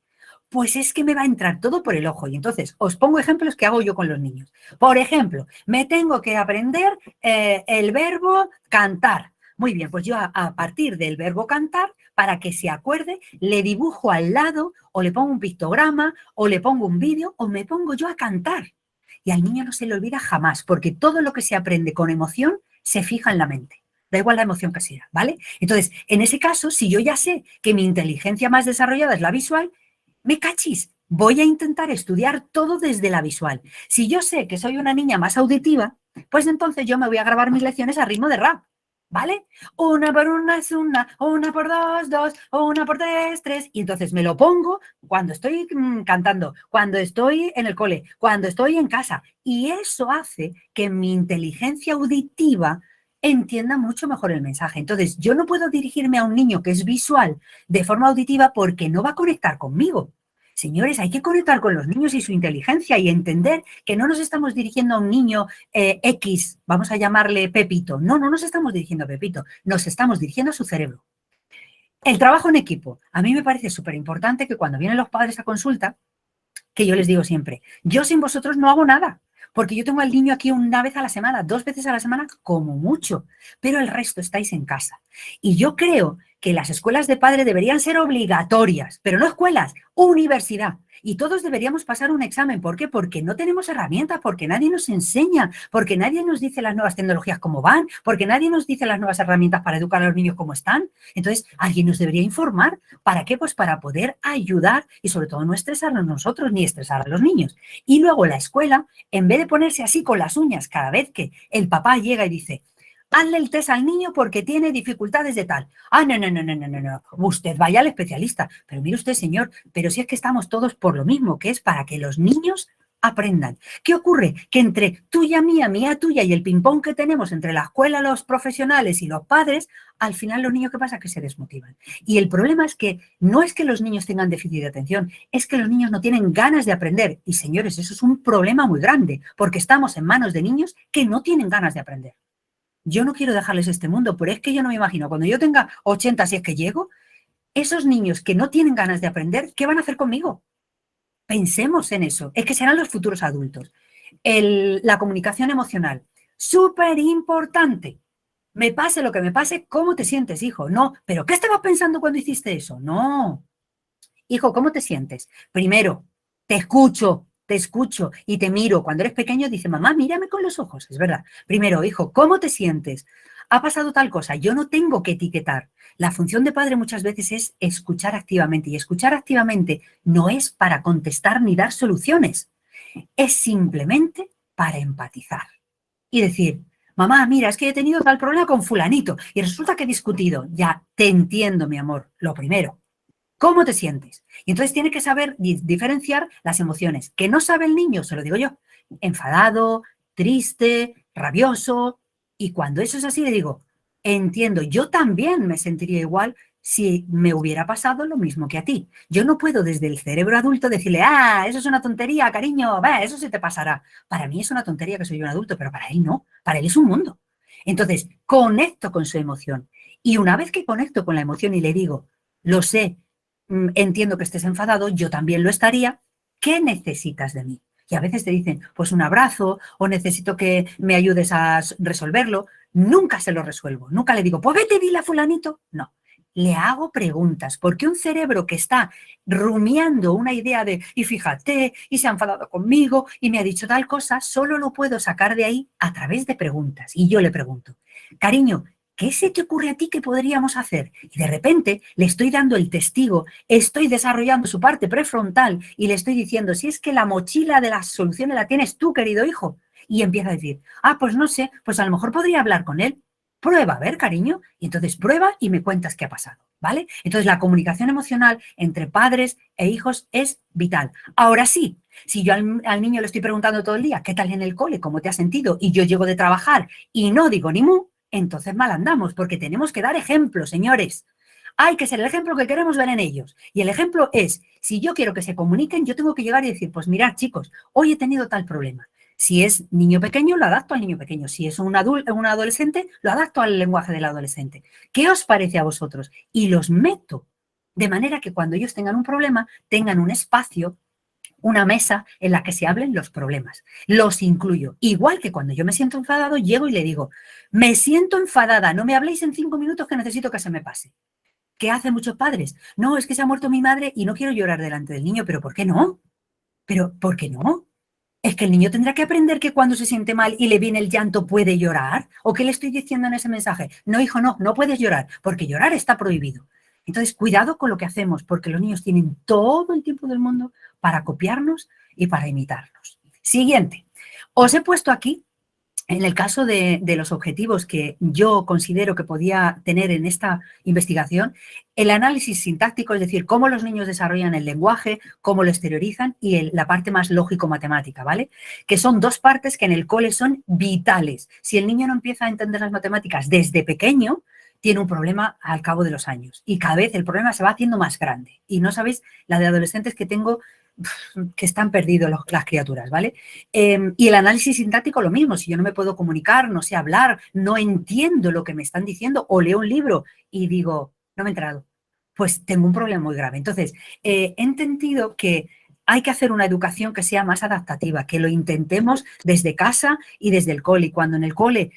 pues es que me va a entrar todo por el ojo. Y entonces, os pongo ejemplos que hago yo con los niños. Por ejemplo, me tengo que aprender el verbo cantar. Muy bien, pues yo a partir del verbo cantar, para que se acuerde, le dibujo al lado o le pongo un pictograma o le pongo un vídeo o me pongo yo a cantar. Y al niño no se le olvida jamás, porque todo lo que se aprende con emoción se fija en la mente. Da igual la emoción que sea, ¿vale? Entonces, en ese caso, si yo ya sé que mi inteligencia más desarrollada es la visual, me cachis, voy a intentar estudiar todo desde la visual. Si yo sé que soy una niña más auditiva, pues entonces yo me voy a grabar mis lecciones a ritmo de rap, ¿vale? 1 por 1 es 1, 1 por 2, 2, 1 por 3, 3. Y entonces me lo pongo cuando estoy cantando, cuando estoy en el cole, cuando estoy en casa. Y eso hace que mi inteligencia auditiva entienda mucho mejor el mensaje. Entonces, yo no puedo dirigirme a un niño que es visual de forma auditiva porque no va a conectar conmigo. Señores, hay que conectar con los niños y su inteligencia y entender que no nos estamos dirigiendo a un niño X, vamos a llamarle Pepito. No, no nos estamos dirigiendo a Pepito, nos estamos dirigiendo a su cerebro. El trabajo en equipo. A mí me parece súper importante que cuando vienen los padres a consulta, que yo les digo siempre, yo sin vosotros no hago nada, porque yo tengo al niño aquí una vez a la semana, 2 veces a la semana, como mucho, pero el resto estáis en casa. Y yo creo que las escuelas de padres deberían ser obligatorias, pero no escuelas, universidad. Y todos deberíamos pasar un examen. ¿Por qué? Porque no tenemos herramientas, porque nadie nos enseña, porque nadie nos dice las nuevas tecnologías cómo van, porque nadie nos dice las nuevas herramientas para educar a los niños cómo están. Entonces, alguien nos debería informar. ¿Para qué? Pues para poder ayudar y sobre todo no estresarnos nosotros ni estresar a los niños. Y luego la escuela, en vez de ponerse así con las uñas cada vez que el papá llega y dice, hazle el test al niño porque tiene dificultades de tal. Ah, no, no, no, no, no, no, no. Usted vaya al especialista. Pero mire usted, señor, pero si es que estamos todos por lo mismo, que es para que los niños aprendan. ¿Qué ocurre? Que entre tuya, mía tuya y el ping-pong que tenemos entre la escuela, los profesionales y los padres, al final los niños, ¿qué pasa? Que se desmotivan. Y el problema es que no es que los niños tengan déficit de atención, es que los niños no tienen ganas de aprender. Y señores, eso es un problema muy grande, porque estamos en manos de niños que no tienen ganas de aprender. Yo no quiero dejarles este mundo, pero es que yo no me imagino, cuando yo tenga 80, si es que llego, esos niños que no tienen ganas de aprender, ¿qué van a hacer conmigo? Pensemos en eso, es que serán los futuros adultos. La comunicación emocional, súper importante. Me pase lo que me pase, ¿cómo te sientes, hijo? No, ¿pero qué estabas pensando cuando hiciste eso? No. Hijo, ¿cómo te sientes? Primero, te escucho y te miro. Cuando eres pequeño dice, mamá, mírame con los ojos. Es verdad. Primero, hijo, ¿cómo te sientes? Ha pasado tal cosa. Yo no tengo que etiquetar. La función de padre muchas veces es escuchar activamente. Y escuchar activamente no es para contestar ni dar soluciones. Es simplemente para empatizar. Y decir, mamá, mira, es que he tenido tal problema con fulanito y resulta que he discutido. Ya, te entiendo, mi amor. Lo primero. ¿Cómo te sientes? Y entonces tiene que saber diferenciar las emociones. ¿Que no sabe el niño? Se lo digo yo. Enfadado, triste, rabioso. Y cuando eso es así, le digo, entiendo, yo también me sentiría igual si me hubiera pasado lo mismo que a ti. Yo no puedo desde el cerebro adulto decirle, ah, eso es una tontería, cariño, va, eso se te pasará. Para mí es una tontería que soy yo un adulto, pero para él no. Para él es un mundo. Entonces, conecto con su emoción. Y una vez que conecto con la emoción y le digo, lo sé, entiendo que estés enfadado, yo también lo estaría, ¿qué necesitas de mí? Y a veces te dicen, pues un abrazo o necesito que me ayudes a resolverlo. Nunca se lo resuelvo, nunca le digo, pues vete, dile a fulanito. No, le hago preguntas, porque un cerebro que está rumiando una idea de, y fíjate, y se ha enfadado conmigo, y me ha dicho tal cosa, solo lo puedo sacar de ahí a través de preguntas. Y yo le pregunto, cariño, ¿qué se te ocurre a ti que podríamos hacer? Y de repente le estoy dando el testigo, estoy desarrollando su parte prefrontal y le estoy diciendo, si es que la mochila de las soluciones la tienes tú, querido hijo. Y empieza a decir, ah, pues no sé, pues a lo mejor podría hablar con él. Prueba, a ver, cariño. Y entonces prueba y me cuentas qué ha pasado, ¿vale? Entonces la comunicación emocional entre padres e hijos es vital. Ahora sí, si yo al niño le estoy preguntando todo el día, ¿qué tal en el cole? ¿Cómo te has sentido? Y yo llego de trabajar y no digo ni mu, entonces mal andamos, porque tenemos que dar ejemplo, señores. Hay que ser el ejemplo que queremos ver en ellos. Y el ejemplo es, si yo quiero que se comuniquen, yo tengo que llegar y decir, pues mirad, chicos, hoy he tenido tal problema. Si es niño pequeño, lo adapto al niño pequeño. Si es un adolescente, lo adapto al lenguaje del adolescente. ¿Qué os parece a vosotros? Y los meto de manera que cuando ellos tengan un problema, tengan un espacio, una mesa en la que se hablen los problemas. Los incluyo. Igual que cuando yo me siento enfadado, llego y le digo, me siento enfadada, no me habléis en 5 minutos que necesito que se me pase. ¿Qué hacen muchos padres? No, es que se ha muerto mi madre y no quiero llorar delante del niño, pero ¿por qué no? ¿Pero por qué no? Es que el niño tendrá que aprender que cuando se siente mal y le viene el llanto puede llorar. ¿O qué le estoy diciendo en ese mensaje? No, hijo, no puedes llorar, porque llorar está prohibido. Entonces, cuidado con lo que hacemos, porque los niños tienen todo el tiempo del mundo para copiarnos y para imitarnos. Siguiente. Os he puesto aquí, en el caso de los objetivos que yo considero que podía tener en esta investigación, el análisis sintáctico, es decir, cómo los niños desarrollan el lenguaje, cómo lo exteriorizan, y la parte más lógico-matemática, ¿vale? Que son 2 partes que en el cole son vitales. Si el niño no empieza a entender las matemáticas desde pequeño, tiene un problema al cabo de los años y cada vez el problema se va haciendo más grande. Y no sabéis la de adolescentes que tengo que están perdidos las criaturas, ¿vale? Y el análisis sintáctico lo mismo, si yo no me puedo comunicar, no sé hablar, no entiendo lo que me están diciendo o leo un libro y digo, no me he enterado, pues tengo un problema muy grave. Entonces, he entendido que hay que hacer una educación que sea más adaptativa, que lo intentemos desde casa y desde el cole. Y cuando en el cole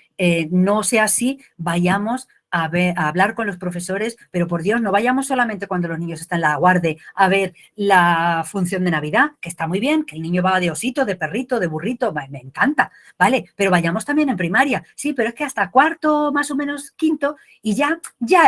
no sea así, vayamos a hablar con los profesores, pero por Dios, no vayamos solamente cuando los niños están en la guardia a ver la función de Navidad, que está muy bien, que el niño va de osito, de perrito, de burrito, me encanta, ¿vale? Pero vayamos también en primaria. Sí, pero es que hasta cuarto, más o menos quinto, y ya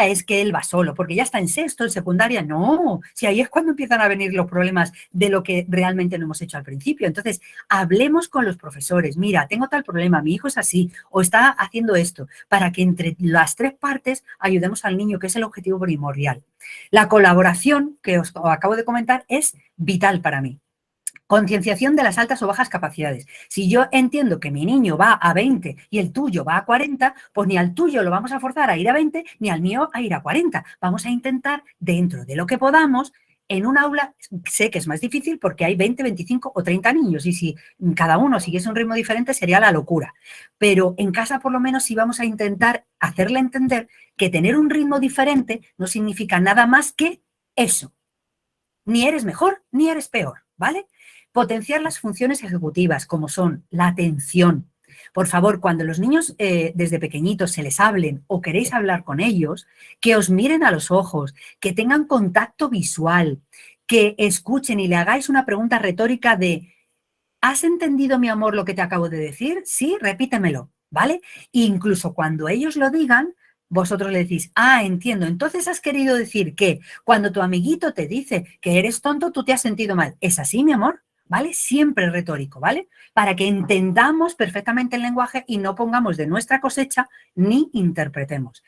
es que él va solo, porque ya está en sexto, en secundaria. No, si ahí es cuando empiezan a venir los problemas de lo que realmente no hemos hecho al principio. Entonces, hablemos con los profesores. Mira, tengo tal problema, mi hijo es así, o está haciendo esto, para que entre las tres partes ayudemos al niño, que es el objetivo primordial. La colaboración, que os acabo de comentar, es vital para mí. Concienciación de las altas o bajas capacidades. Si yo entiendo que mi niño va a 20 y el tuyo va a 40, pues ni al tuyo lo vamos a forzar a ir a 20, ni al mío a ir a 40. Vamos a intentar, dentro de lo que podamos, en un aula, sé que es más difícil porque hay 20, 25 o 30 niños y si cada uno siguiese un ritmo diferente sería la locura. Pero en casa por lo menos sí vamos a intentar hacerle entender que tener un ritmo diferente no significa nada más que eso. Ni eres mejor ni eres peor, ¿vale? Potenciar las funciones ejecutivas, como son la atención. Por favor, cuando los niños desde pequeñitos se les hablen o queréis hablar con ellos, que os miren a los ojos, que tengan contacto visual, que escuchen y le hagáis una pregunta retórica de ¿has entendido, mi amor, lo que te acabo de decir? Sí, repítemelo, ¿vale? E incluso cuando ellos lo digan, vosotros le decís, ah, entiendo, entonces has querido decir que cuando tu amiguito te dice que eres tonto, tú te has sentido mal. ¿Es así, mi amor? ¿Vale? Siempre retórico, ¿vale? Para que entendamos perfectamente el lenguaje y no pongamos de nuestra cosecha ni interpretemos.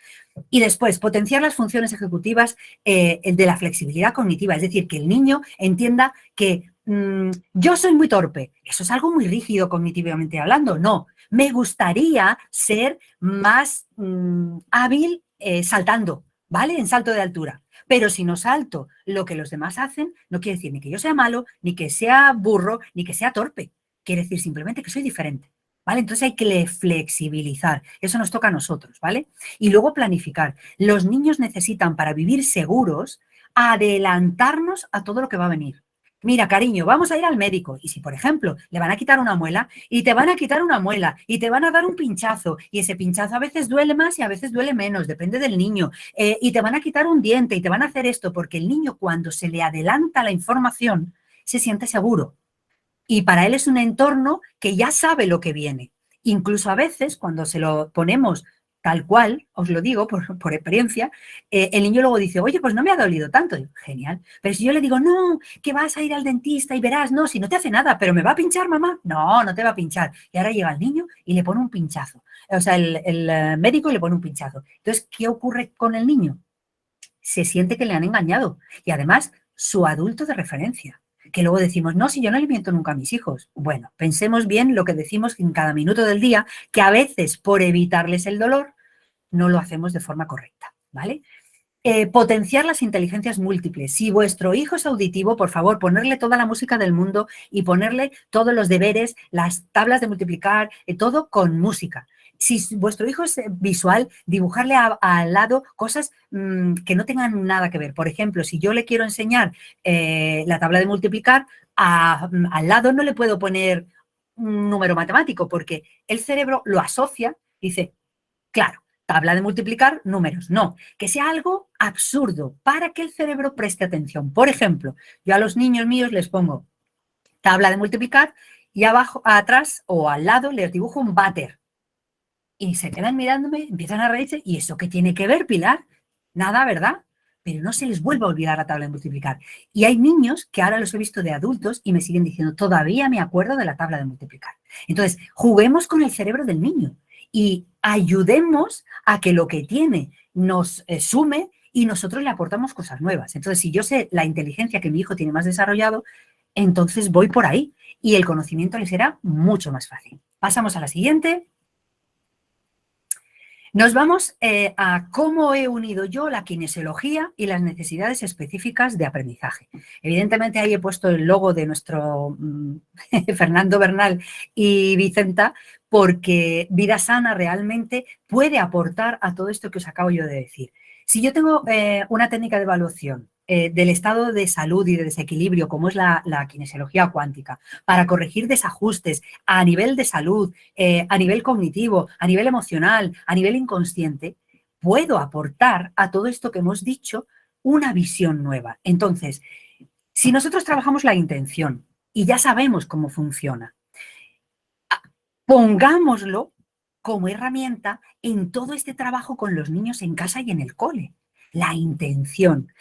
Y después, potenciar las funciones ejecutivas de la flexibilidad cognitiva, es decir, que el niño entienda que yo soy muy torpe. Eso es algo muy rígido cognitivamente hablando. No, me gustaría ser más hábil saltando, ¿vale? En salto de altura. Pero si no salto lo que los demás hacen, no quiere decir ni que yo sea malo, ni que sea burro, ni que sea torpe. Quiere decir simplemente que soy diferente, ¿vale? Entonces hay que flexibilizar. Eso nos toca a nosotros, ¿vale? Y luego planificar. Los niños necesitan, para vivir seguros, adelantarnos a todo lo que va a venir. Mira, cariño, vamos a ir al médico. Y si, por ejemplo, le van a quitar una muela y te van a quitar una muela y te van a dar un pinchazo y ese pinchazo a veces duele más y a veces duele menos, depende del niño, y te van a quitar un diente y te van a hacer esto, porque el niño cuando se le adelanta la información se siente seguro y para él es un entorno que ya sabe lo que viene. Incluso a veces cuando se lo ponemos tal cual, os lo digo por experiencia, el niño luego dice, oye, pues no me ha dolido tanto. Digo, genial. Pero si yo le digo, no, que vas a ir al dentista y verás, no, si no te hace nada, pero ¿me va a pinchar, mamá? No, no te va a pinchar. Y ahora llega el niño y le pone un pinchazo. O sea, el médico le pone un pinchazo. Entonces, ¿qué ocurre con el niño? Se siente que le han engañado. Y además, su adulto de referencia. Que luego decimos, no, si yo no alimento nunca a mis hijos. Bueno, pensemos bien lo que decimos en cada minuto del día, que a veces por evitarles el dolor no lo hacemos de forma correcta, ¿vale? Potenciar las inteligencias múltiples. Si vuestro hijo es auditivo, por favor, ponerle toda la música del mundo y ponerle todos los deberes, las tablas de multiplicar, todo con música. Si vuestro hijo es visual, dibujarle al lado cosas que no tengan nada que ver. Por ejemplo, si yo le quiero enseñar la tabla de multiplicar, al lado no le puedo poner un número matemático porque el cerebro lo asocia, dice, claro, tabla de multiplicar, números. No, que sea algo absurdo para que el cerebro preste atención. Por ejemplo, yo a los niños míos les pongo tabla de multiplicar y abajo, atrás o al lado les dibujo un váter. Y se quedan mirándome, empiezan a reírse. ¿Y eso qué tiene que ver, Pilar? Nada, ¿verdad? Pero no se les vuelve a olvidar la tabla de multiplicar. Y hay niños que ahora los he visto de adultos y me siguen diciendo, todavía me acuerdo de la tabla de multiplicar. Entonces, juguemos con el cerebro del niño y ayudemos a que lo que tiene nos sume y nosotros le aportamos cosas nuevas. Entonces, si yo sé la inteligencia que mi hijo tiene más desarrollado, entonces voy por ahí y el conocimiento le será mucho más fácil. Pasamos a la siguiente. Nos vamos a cómo he unido yo la kinesiología y las necesidades específicas de aprendizaje. Evidentemente ahí he puesto el logo de nuestro Fernando Bernal y Vicenta, porque Vida Sana realmente puede aportar a todo esto que os acabo yo de decir. Si yo tengo una técnica de evaluación del estado de salud y de desequilibrio, como es la kinesiología cuántica, para corregir desajustes a nivel de salud, a nivel cognitivo, a nivel emocional, a nivel inconsciente, puedo aportar a todo esto que hemos dicho una visión nueva. Entonces, si nosotros trabajamos la intención y ya sabemos cómo funciona, pongámoslo como herramienta en todo este trabajo con los niños en casa y en el cole. La intención.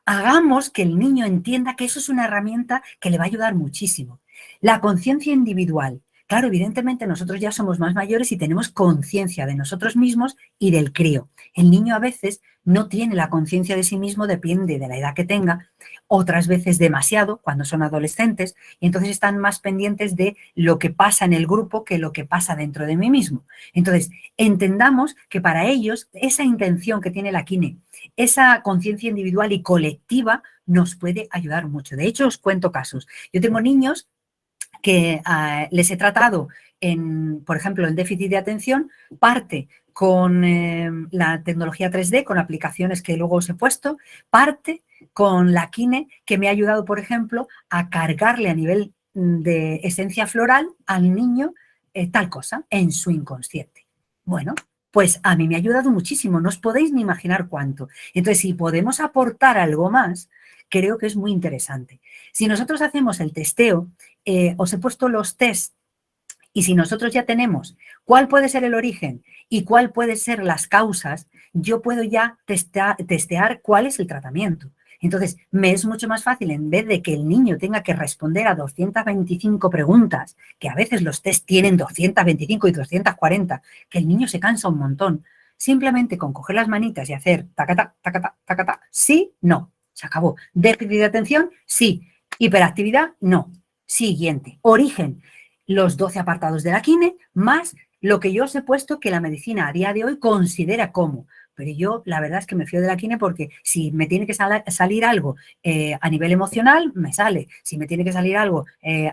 Hagamos que el niño entienda que eso es una herramienta que le va a ayudar muchísimo. La conciencia individual. Claro, evidentemente nosotros ya somos más mayores y tenemos conciencia de nosotros mismos y del crío. El niño a veces no tiene la conciencia de sí mismo, depende de la edad que tenga, otras veces demasiado cuando son adolescentes, y entonces están más pendientes de lo que pasa en el grupo que lo que pasa dentro de mí mismo. Entonces, entendamos que para ellos esa intención que tiene la kine, esa conciencia individual y colectiva nos puede ayudar mucho. De hecho, os cuento casos. Yo tengo niños que les he tratado, por ejemplo, el déficit de atención, parte con la tecnología 3D, con aplicaciones que luego os he puesto, parte con la kine, que me ha ayudado, por ejemplo, a cargarle a nivel de esencia floral al niño tal cosa en su inconsciente. Bueno, pues a mí me ha ayudado muchísimo, no os podéis ni imaginar cuánto. Entonces, si podemos aportar algo más, creo que es muy interesante. Si nosotros hacemos el testeo, os he puesto los test y si nosotros ya tenemos cuál puede ser el origen y cuál pueden ser las causas, yo puedo ya testear cuál es el tratamiento. Entonces, me es mucho más fácil, en vez de que el niño tenga que responder a 225 preguntas, que a veces los test tienen 225 y 240, que el niño se cansa un montón, simplemente con coger las manitas y hacer tacata, tacata, tacata, sí, no, se acabó. Déficit de atención, sí. Hiperactividad, no. Siguiente. Origen, los 12 apartados de la kine, más lo que yo os he puesto que la medicina a día de hoy considera como. Pero yo la verdad es que me fío de la kine porque si me tiene que salir algo a nivel emocional, me sale. Si me tiene que salir algo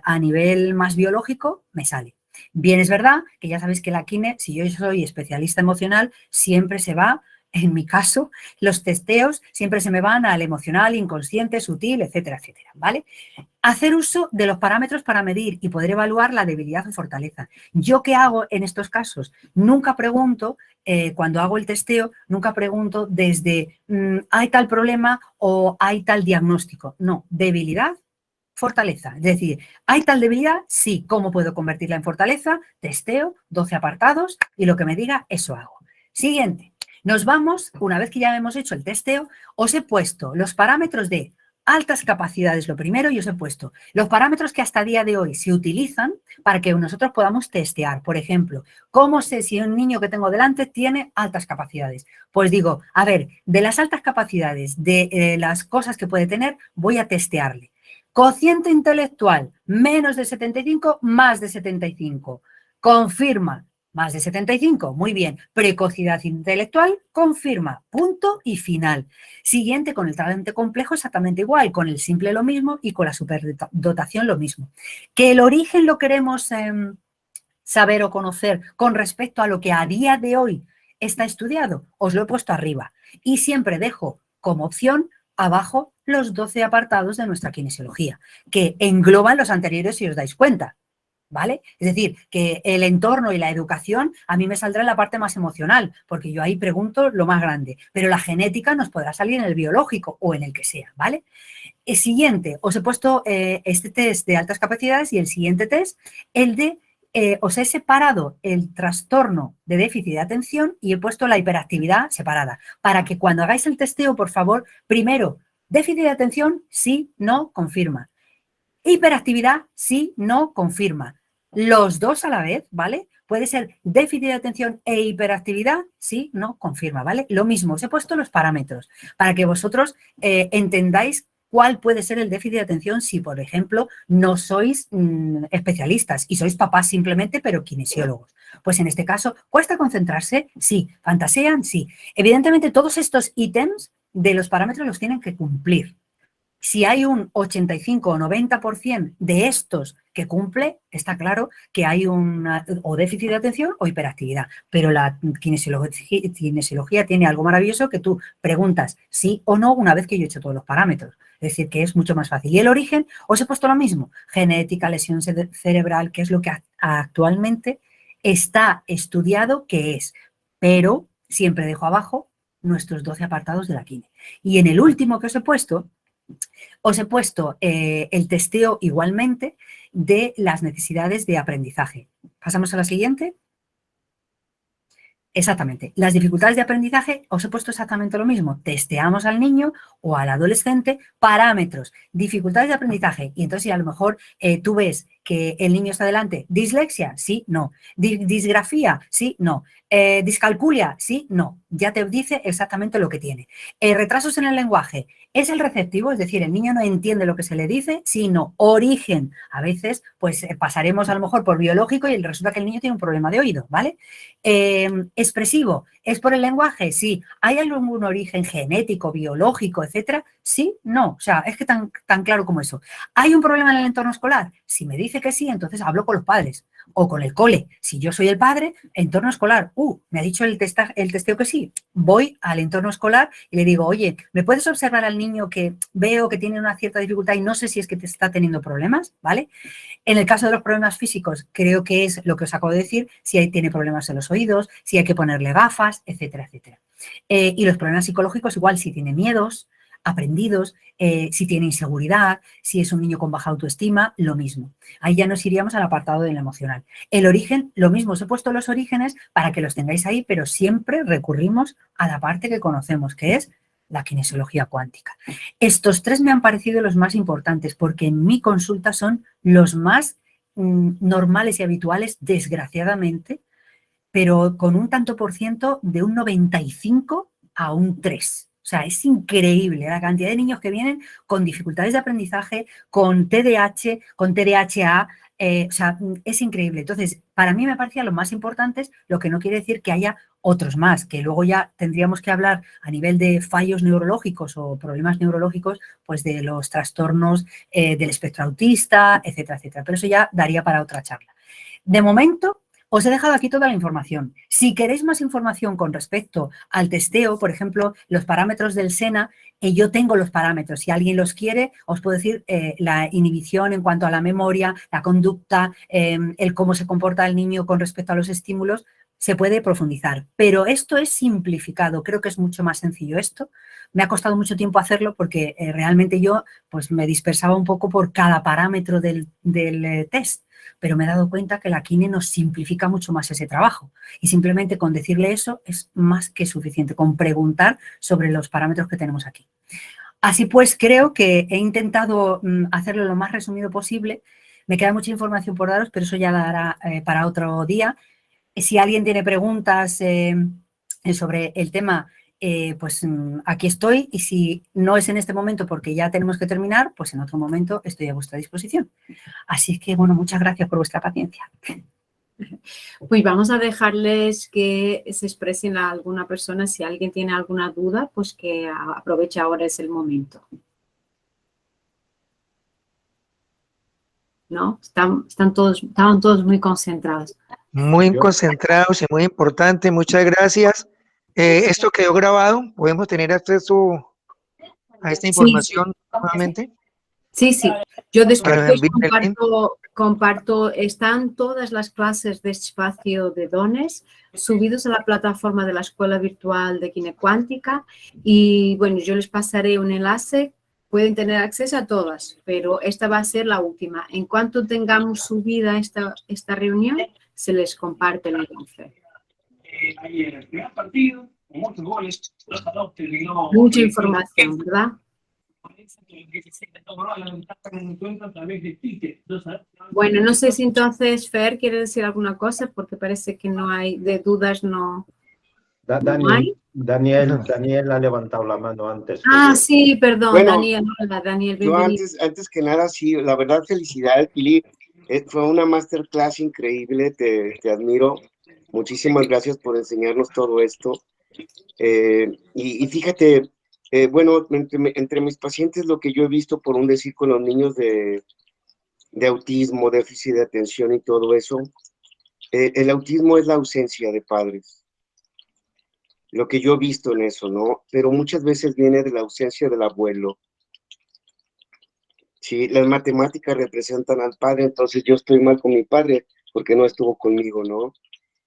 a nivel más biológico, me sale. Bien, es verdad que ya sabéis que la kine, si yo soy especialista emocional, siempre se va. En mi caso, los testeos siempre se me van al emocional, inconsciente, sutil, etcétera, etcétera, ¿vale? Hacer uso de los parámetros para medir y poder evaluar la debilidad o fortaleza. ¿Yo qué hago en estos casos? Nunca pregunto, cuando hago el testeo, nunca pregunto desde ¿hay tal problema o hay tal diagnóstico? No, debilidad, fortaleza. Es decir, ¿hay tal debilidad? Sí. ¿Cómo puedo convertirla en fortaleza? Testeo, 12 apartados y lo que me diga, eso hago. Siguiente. Nos vamos, una vez que ya hemos hecho el testeo, os he puesto los parámetros de altas capacidades, lo primero, y os he puesto los parámetros que hasta día de hoy se utilizan para que nosotros podamos testear. Por ejemplo, ¿cómo sé si un niño que tengo delante tiene altas capacidades? Pues digo, a ver, de las altas capacidades, de las cosas que puede tener, voy a testearle. Cociente intelectual, menos de 75, más de 75. Confirma. Más de 75, muy bien. Precocidad intelectual, confirma, punto y final. Siguiente, con el talento complejo exactamente igual, con el simple lo mismo y con la superdotación lo mismo. Que el origen lo queremos saber o conocer con respecto a lo que a día de hoy está estudiado, os lo he puesto arriba. Y siempre dejo como opción abajo los 12 apartados de nuestra kinesiología, que engloban los anteriores si os dais cuenta. ¿Vale? Es decir, que el entorno y la educación a mí me saldrá en la parte más emocional, porque yo ahí pregunto lo más grande, pero la genética nos podrá salir en el biológico o en el que sea, ¿vale? El siguiente, os he puesto este test de altas capacidades y el siguiente test, el de, os he separado el trastorno de déficit de atención y he puesto la hiperactividad separada, para que cuando hagáis el testeo, por favor, primero, déficit de atención, sí, no, confirma. Hiperactividad, sí, no, confirma. Los dos a la vez, ¿vale? Puede ser déficit de atención e hiperactividad, sí, no, confirma, ¿vale? Lo mismo, os he puesto los parámetros para que vosotros entendáis cuál puede ser el déficit de atención si, por ejemplo, no sois especialistas y sois papás simplemente, pero kinesiólogos. Pues en este caso, ¿cuesta concentrarse? Sí. ¿Fantasean? Sí. Evidentemente, todos estos ítems de los parámetros los tienen que cumplir. Si hay un 85 o 90% de estos que cumple, está claro que hay o déficit de atención o hiperactividad. Pero la kinesiología tiene algo maravilloso que tú preguntas sí o no una vez que yo he hecho todos los parámetros. Es decir, que es mucho más fácil. ¿Y el origen? Os he puesto lo mismo. Genética, lesión cerebral, que es lo que actualmente está estudiado que es. Pero siempre dejo abajo nuestros 12 apartados de la kine. Y en el último que os he puesto el testeo igualmente de las necesidades de aprendizaje. Pasamos a la siguiente. Exactamente. Las dificultades de aprendizaje, os he puesto exactamente lo mismo. Testeamos al niño o al adolescente parámetros, dificultades de aprendizaje. Y entonces, si a lo mejor tú ves que el niño está delante, dislexia, sí, no. Disgrafía, sí, no. Discalculia, sí, no. Ya te dice exactamente lo que tiene. Retrasos en el lenguaje. ¿Es el receptivo? Es decir, el niño no entiende lo que se le dice, sí, no. Origen. A veces, pues pasaremos a lo mejor por biológico y resulta que el niño tiene un problema de oído, ¿vale? Expresivo, ¿es por el lenguaje? Sí. ¿Hay algún origen genético, biológico, etcétera? Sí, no. O sea, es que tan claro como eso. ¿Hay un problema en el entorno escolar? Si me dice que sí, entonces hablo con los padres o con el cole. Si yo soy el padre, entorno escolar. Me ha dicho el testeo que sí. Voy al entorno escolar y le digo, oye, ¿me puedes observar al niño que veo que tiene una cierta dificultad y no sé si es que te está teniendo problemas? ¿Vale? En el caso de los problemas físicos, creo que es lo que os acabo de decir, si tiene problemas en los oídos, si hay que ponerle gafas, etcétera, etcétera. Y los problemas psicológicos, igual, si tiene miedos aprendidos, si tiene inseguridad, si es un niño con baja autoestima, lo mismo. Ahí ya nos iríamos al apartado del emocional. El origen, lo mismo, os he puesto los orígenes para que los tengáis ahí, pero siempre recurrimos a la parte que conocemos, que es la kinesiología cuántica. Estos tres me han parecido los más importantes porque en mi consulta son los más normales y habituales, desgraciadamente, pero con un tanto por ciento de un 95 a un 3. O sea, es increíble la cantidad de niños que vienen con dificultades de aprendizaje, con TDAH, con TDAH, o sea, es increíble. Entonces, para mí me parecía lo más importantes, lo que no quiere decir que haya otros más, que luego ya tendríamos que hablar a nivel de fallos neurológicos o problemas neurológicos, pues de los trastornos del espectro autista, etcétera, etcétera. Pero eso ya daría para otra charla. De momento, os he dejado aquí toda la información. Si queréis más información con respecto al testeo, por ejemplo, los parámetros del SENA, yo tengo los parámetros. Si alguien los quiere, os puedo decir la inhibición en cuanto a la memoria, la conducta, el cómo se comporta el niño con respecto a los estímulos, se puede profundizar. Pero esto es simplificado. Creo que es mucho más sencillo esto. Me ha costado mucho tiempo hacerlo porque realmente yo pues, me dispersaba un poco por cada parámetro del test. Pero me he dado cuenta que la kine nos simplifica mucho más ese trabajo y simplemente con decirle eso es más que suficiente, con preguntar sobre los parámetros que tenemos aquí. Así pues, creo que he intentado hacerlo lo más resumido posible. Me queda mucha información por daros, pero eso ya dará para otro día. Si alguien tiene preguntas sobre el tema, pues aquí estoy y si no es en este momento porque ya tenemos que terminar, pues en otro momento estoy a vuestra disposición. Así que, bueno, muchas gracias por vuestra paciencia. Pues vamos a dejarles que se expresen a alguna persona. Si alguien tiene alguna duda, pues que aproveche ahora, es el momento. ¿No? Estaban todos muy concentrados. Muy concentrados y muy importante. Muchas gracias. Esto quedó grabado. ¿Podemos tener acceso a esta información nuevamente? Sí. Yo después Bien. comparto, están todas las clases de espacio de dones subidos a la plataforma de la Escuela Virtual de Kine Cuántica y bueno, yo les pasaré un enlace, pueden tener acceso a todas, pero esta va a ser la última. En cuanto tengamos subida esta reunión, se les comparte el enlace. Ayer, el primer partido, con muchos goles, mucha información, ¿verdad? Bueno, no sé si entonces Fer quiere decir alguna cosa porque parece que no hay de dudas, no. Daniel ha levantado la mano antes. Ah, sí, perdón, Bueno, Daniel. Hola, Daniel, Yo bienvenido. antes que nada, sí, la verdad, felicidades, Pili. Fue una masterclass increíble, te admiro. Muchísimas gracias por enseñarnos todo esto. Y fíjate, bueno, entre mis pacientes, lo que yo he visto, por un decir, con los niños de autismo, déficit de atención y todo eso, el autismo es la ausencia de padres. Lo que yo he visto en eso, ¿no? Pero muchas veces viene de la ausencia del abuelo. Sí, las matemáticas representan al padre, entonces yo estoy mal con mi padre porque no estuvo conmigo, ¿no?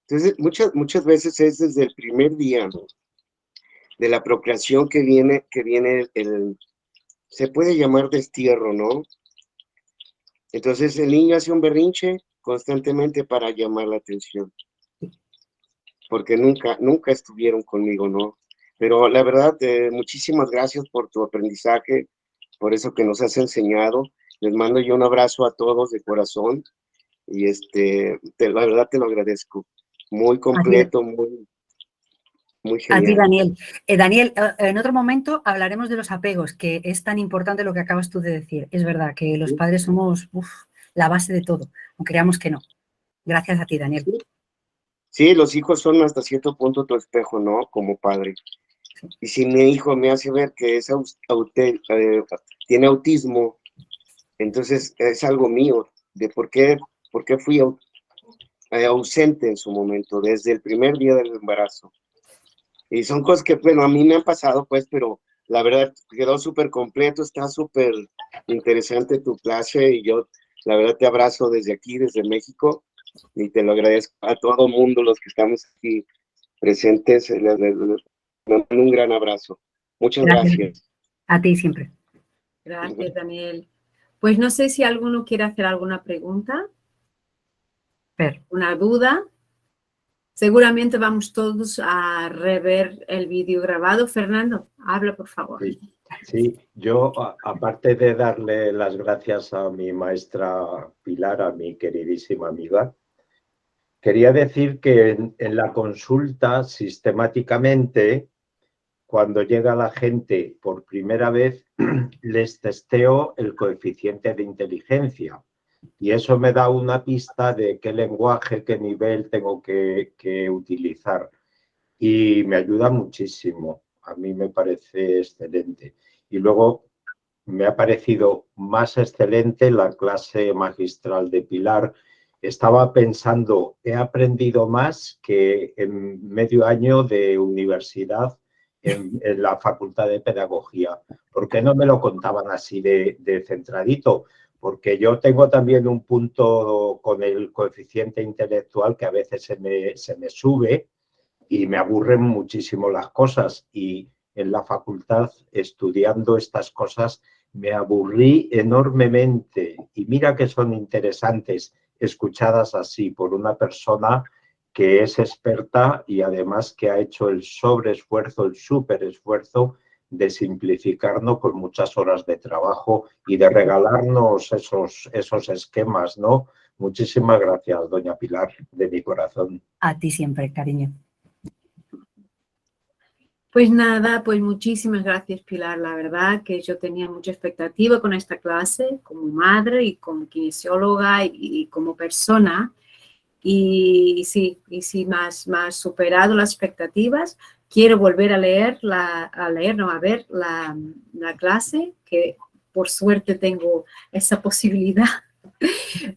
Entonces, muchas veces es desde el primer día de la procreación que viene se puede llamar destierro, ¿no? Entonces el niño hace un berrinche constantemente para llamar la atención, porque nunca estuvieron conmigo, ¿no? Pero la verdad, muchísimas gracias por tu aprendizaje, por eso que nos has enseñado. Les mando yo un abrazo a todos de corazón y la verdad te lo agradezco. Muy completo, muy A ti, genial. Daniel. Daniel, en otro momento hablaremos de los apegos, que es tan importante lo que acabas tú de decir. Es verdad que los padres somos la base de todo, aunque creamos que no. Gracias a ti, Daniel. Sí, los hijos son hasta cierto punto tu espejo, ¿no? Como padre. Y si mi hijo me hace ver que tiene autismo, entonces es algo mío, de por qué fui ausente en su momento, desde el primer día del embarazo. Y son cosas que, bueno, a mí me han pasado, pues, pero la verdad quedó súper completo, está súper interesante tu clase y yo, la verdad, te abrazo desde aquí, desde México, y te lo agradezco a todo el mundo, los que estamos aquí presentes, les mando un gran abrazo. Muchas gracias. A ti siempre. Gracias, Daniel. Pues no sé si alguno quiere hacer alguna pregunta, una duda. Seguramente vamos todos a rever el vídeo grabado. Fernando, habla, por favor. Sí, yo, aparte de darle las gracias a mi maestra Pilar, a mi queridísima amiga, quería decir que en la consulta, sistemáticamente, cuando llega la gente por primera vez, les testeo el coeficiente de inteligencia. Y eso me da una pista de qué lenguaje, qué nivel tengo que utilizar. Y me ayuda muchísimo. A mí me parece excelente. Y luego me ha parecido más excelente la clase magistral de Pilar. Estaba pensando, he aprendido más que en medio año de universidad en la Facultad de Pedagogía. ¿Por qué no me lo contaban así de centradito? Porque yo tengo también un punto con el coeficiente intelectual que a veces se me sube y me aburren muchísimo las cosas. Y en la facultad, estudiando estas cosas, me aburrí enormemente. Y mira que son interesantes escuchadas así por una persona que es experta y además que ha hecho el sobreesfuerzo, el superesfuerzo de simplificarnos con muchas horas de trabajo y de regalarnos esos esquemas, ¿no? Muchísimas gracias, doña Pilar, de mi corazón. A ti siempre, cariño. Pues nada, pues muchísimas gracias, Pilar. La verdad que yo tenía mucha expectativa con esta clase, como madre y como kinesióloga y como persona. Y sí, más superado las expectativas. Quiero volver a ver la clase, que por suerte tengo esa posibilidad.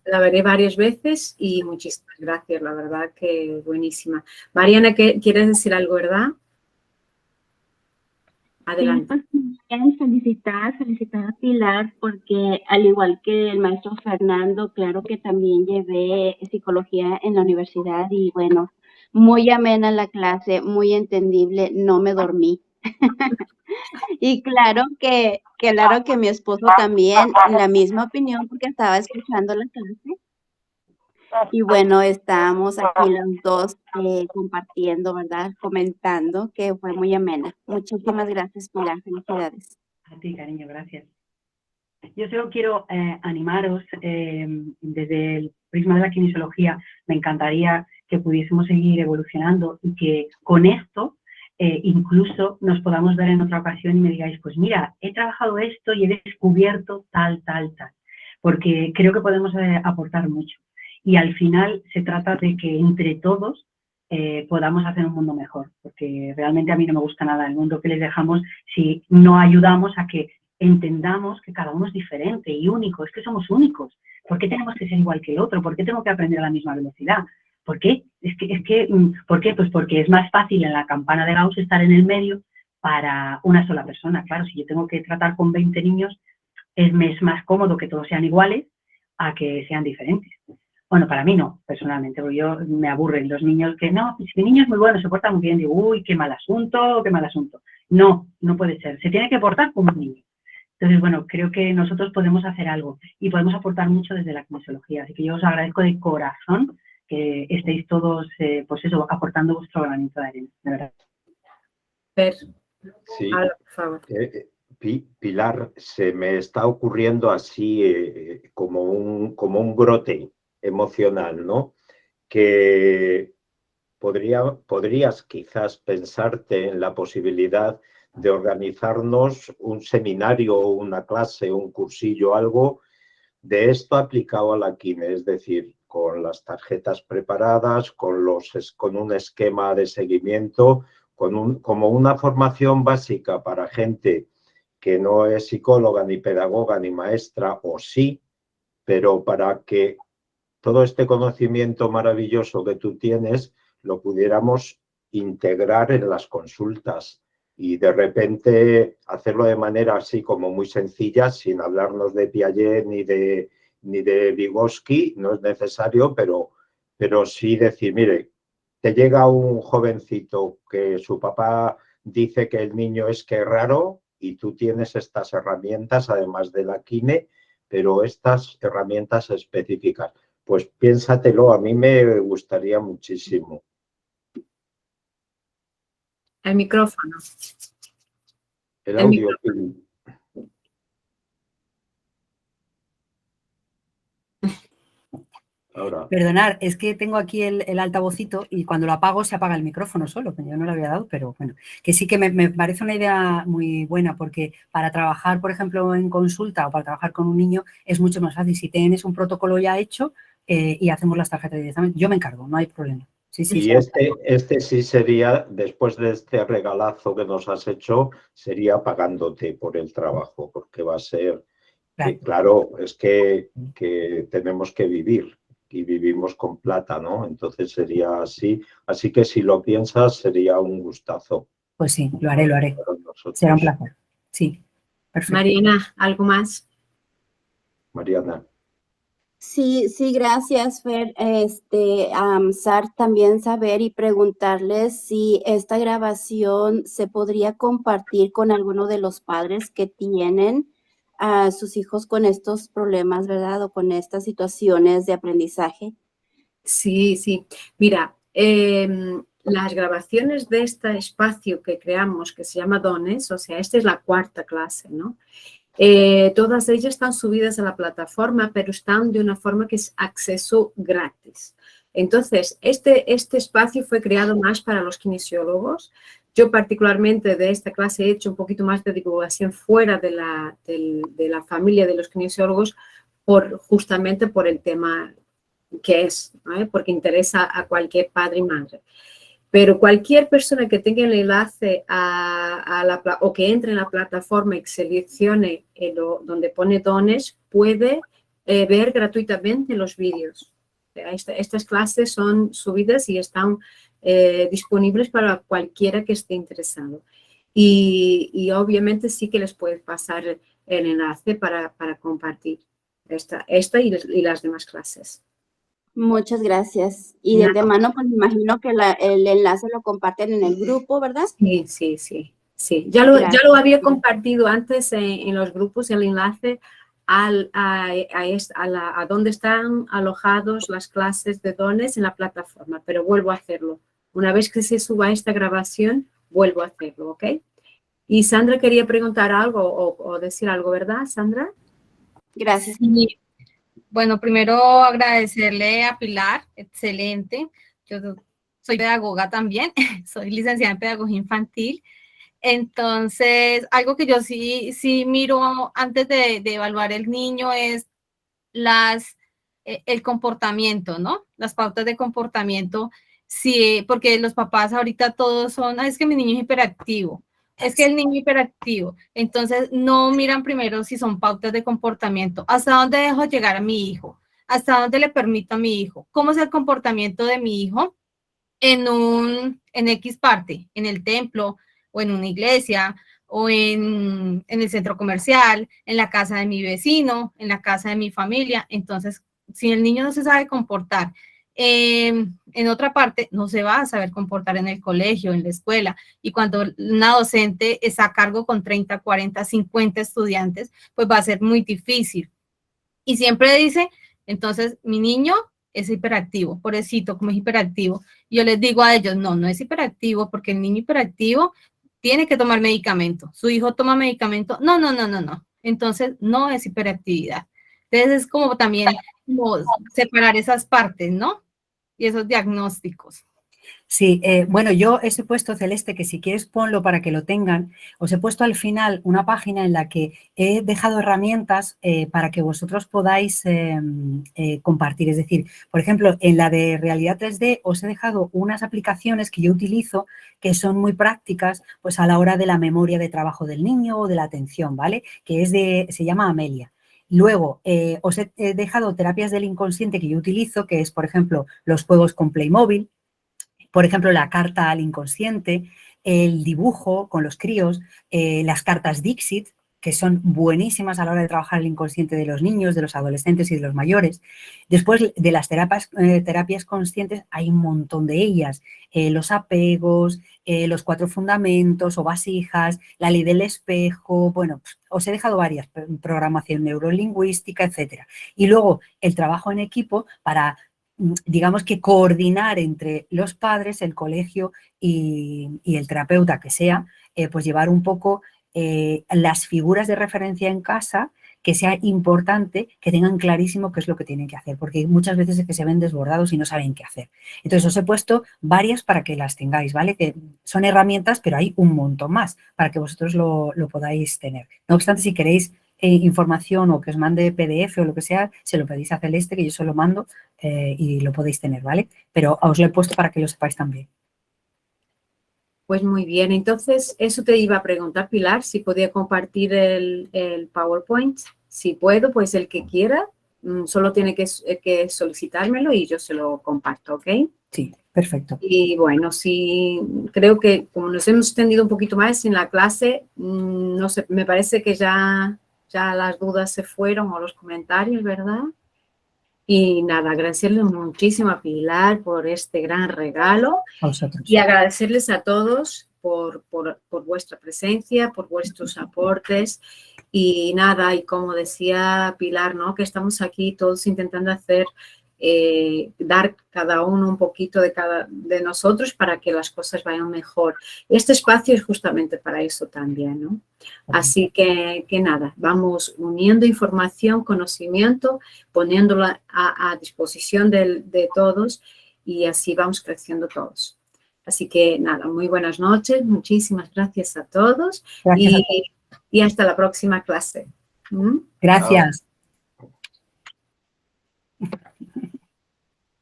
La veré varias veces y muchísimas gracias, la verdad que buenísima. Mariana, ¿quieres decir algo, verdad? Adelante. Sí, pues, felicitar a Pilar porque al igual que el maestro Fernando, claro que también llevé psicología en la universidad y bueno, muy amena la clase, muy entendible, no me dormí. Y claro que mi esposo también, la misma opinión porque estaba escuchando la clase. Y bueno, estábamos aquí los dos compartiendo, ¿verdad? Comentando, que fue muy amena. Muchísimas gracias, Pilar. Felicidades. A ti, cariño, gracias. Yo solo quiero animaros desde el prisma de la kinesiología. Me encantaría que pudiésemos seguir evolucionando y que con esto incluso nos podamos ver en otra ocasión y me digáis, pues mira, he trabajado esto y he descubierto tal, porque creo que podemos aportar mucho. Y al final se trata de que entre todos podamos hacer un mundo mejor, porque realmente a mí no me gusta nada el mundo que les dejamos si no ayudamos a que entendamos que cada uno es diferente y único, es que somos únicos. ¿Por qué tenemos que ser igual que el otro? ¿Por qué tengo que aprender a la misma velocidad? ¿Por qué? ¿Por qué? Pues porque es más fácil en la campana de Gauss estar en el medio para una sola persona. Claro, si yo tengo que tratar con 20 niños, es más cómodo que todos sean iguales a que sean diferentes. Bueno, para mí no, personalmente, porque yo me aburren los niños que no, si mi niño es muy bueno, se porta muy bien, digo, uy, qué mal asunto, qué mal asunto. No, no puede ser, se tiene que portar como un niño. Entonces, bueno, creo que nosotros podemos hacer algo y podemos aportar mucho desde la kinesiología. Así que yo os agradezco de corazón que estéis todos, pues eso, aportando vuestro granito de arena, de verdad. Sí. Por favor. Pilar, se me está ocurriendo así como un brote emocional, ¿no? Que podrías quizás pensarte en la posibilidad de organizarnos un seminario o una clase, un cursillo, algo de esto aplicado a la quine, es decir, con las tarjetas preparadas, con un esquema de seguimiento, como una formación básica para gente que no es psicóloga, ni pedagoga, ni maestra, o sí, pero para que todo este conocimiento maravilloso que tú tienes lo pudiéramos integrar en las consultas y de repente hacerlo de manera así como muy sencilla, sin hablarnos de Piaget ni de Vygotsky, no es necesario, pero sí decir, mire, te llega un jovencito que su papá dice que el niño es que es raro y tú tienes estas herramientas, además de la kine, pero estas herramientas específicas. Pues piénsatelo, a mí me gustaría muchísimo. El micrófono. El audio. Ahora. Perdonad, es que tengo aquí el altavocito y cuando lo apago se apaga el micrófono solo, que yo no lo había dado, pero bueno, que sí que me parece una idea muy buena porque para trabajar, por ejemplo, en consulta o para trabajar con un niño es mucho más fácil. Si tienes un protocolo ya hecho y hacemos las tarjetas directamente, yo me encargo, no hay problema. Sí, y este sí sería, después de este regalazo que nos has hecho, sería pagándote por el trabajo, porque va a ser, claro, es que tenemos que vivir y vivimos con plata, ¿no? Entonces sería así. Así que si lo piensas, sería un gustazo. Pues sí, lo haré. Será un placer. Sí, perfecto. Mariana, ¿algo más? Mariana. Sí, gracias, Fer. Sar, también saber y preguntarles si esta grabación se podría compartir con alguno de los padres que tienen a sus hijos con estos problemas, ¿verdad? O con estas situaciones de aprendizaje. Sí. Mira, las grabaciones de este espacio que creamos, que se llama Dones, o sea, esta es la 4ª clase, ¿no? Todas ellas están subidas a la plataforma, pero están de una forma que es acceso gratis. Entonces, este espacio fue creado más para los kinesiólogos. Yo particularmente de esta clase he hecho un poquito más de divulgación fuera de la familia de los kinesiólogos justamente por el tema que es, ¿no? Porque interesa a cualquier padre y madre. Pero cualquier persona que tenga el enlace o que entre en la plataforma y seleccione donde pone Dones, puede ver gratuitamente los vídeos. Estas clases son subidas y están disponibles para cualquiera que esté interesado. Y obviamente sí que les puedes pasar el enlace para compartir esta y las demás clases. Muchas gracias. Y de antemano, pues me imagino que el enlace lo comparten en el grupo, ¿verdad? Sí. Ya lo había compartido antes en los grupos, el enlace a donde están alojados las clases de Dones en la plataforma, pero vuelvo a hacerlo. Una vez que se suba esta grabación, vuelvo a hacerlo, ¿ok? Y Sandra quería preguntar algo o decir algo, ¿verdad, Sandra? Gracias. Sí. Bueno, primero agradecerle a Pilar, excelente. Yo soy pedagoga también, soy licenciada en pedagogía infantil. Entonces, algo que yo sí miro antes de evaluar el niño es el comportamiento, ¿no? Las pautas de comportamiento, sí, porque los papás ahorita todos son, es que mi niño es hiperactivo, es que el niño hiperactivo, entonces no miran primero si son pautas de comportamiento, hasta dónde dejo llegar a mi hijo, hasta dónde le permito a mi hijo, cómo es el comportamiento de mi hijo en X parte, en el templo o en una iglesia o en el centro comercial, en la casa de mi vecino, en la casa de mi familia. Entonces, si el niño no se sabe comportar en otra parte, no se va a saber comportar en el colegio, en la escuela. Y cuando una docente está a cargo con 30, 40, 50 estudiantes, pues va a ser muy difícil. Y siempre dice, entonces, mi niño es hiperactivo, pobrecito, como es hiperactivo. Yo les digo a ellos, no es hiperactivo, porque el niño hiperactivo tiene que tomar medicamento. Su hijo toma medicamento. No. Entonces, no es hiperactividad. Entonces, es como también como separar esas partes, ¿no? Y esos diagnósticos. Sí, bueno, yo os he puesto, Celeste, que si quieres ponlo para que lo tengan, os he puesto al final una página en la que he dejado herramientas para que vosotros podáis compartir. Es decir, por ejemplo, en la de realidad 3D os he dejado unas aplicaciones que yo utilizo que son muy prácticas pues a la hora de la memoria de trabajo del niño o de la atención, ¿vale? Que se llama Amelia. Luego, os he dejado terapias del inconsciente que yo utilizo, que es, por ejemplo, los juegos con Playmobil, por ejemplo, la carta al inconsciente, el dibujo con los críos, las cartas Dixit, que son buenísimas a la hora de trabajar el inconsciente de los niños, de los adolescentes y de los mayores. Después de las terapias conscientes hay un montón de ellas. Los apegos, los 4 fundamentos o vasijas, la ley del espejo, bueno, os he dejado varias, programación neurolingüística, etcétera. Y luego el trabajo en equipo para, digamos que coordinar entre los padres, el colegio y el terapeuta que sea, pues llevar un poco las figuras de referencia en casa, que sea importante que tengan clarísimo qué es lo que tienen que hacer, porque muchas veces es que se ven desbordados y no saben qué hacer. Entonces os he puesto varias para que las tengáis, ¿vale? Que son herramientas, pero hay un montón más para que vosotros lo podáis tener. No obstante, si queréis información o que os mande PDF o lo que sea, se lo pedís a Celeste, que yo se lo mando y lo podéis tener, ¿vale? Pero os lo he puesto para que lo sepáis también. Pues muy bien, entonces eso te iba a preguntar, Pilar, si podía compartir el PowerPoint. Si puedo, pues el que quiera, solo tiene que solicitármelo y yo se lo comparto, ¿ok? Sí, perfecto. Y bueno, sí, creo que como nos hemos extendido un poquito más en la clase, no sé, me parece que ya las dudas se fueron o los comentarios, ¿verdad? Y nada, agradecerle muchísimo a Pilar por este gran regalo y agradecerles a todos por vuestra presencia, por vuestros aportes y nada, y como decía Pilar, ¿no? Que estamos aquí todos intentando hacer, dar cada uno un poquito de nosotros para que las cosas vayan mejor. Este espacio es justamente para eso también, ¿no? Así que nada, vamos uniendo información, conocimiento, poniéndola a disposición de todos y así vamos creciendo todos. Así que nada, muy buenas noches, muchísimas gracias a todos y hasta la próxima clase. Gracias.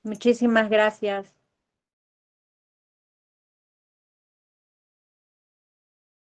Muchísimas gracias.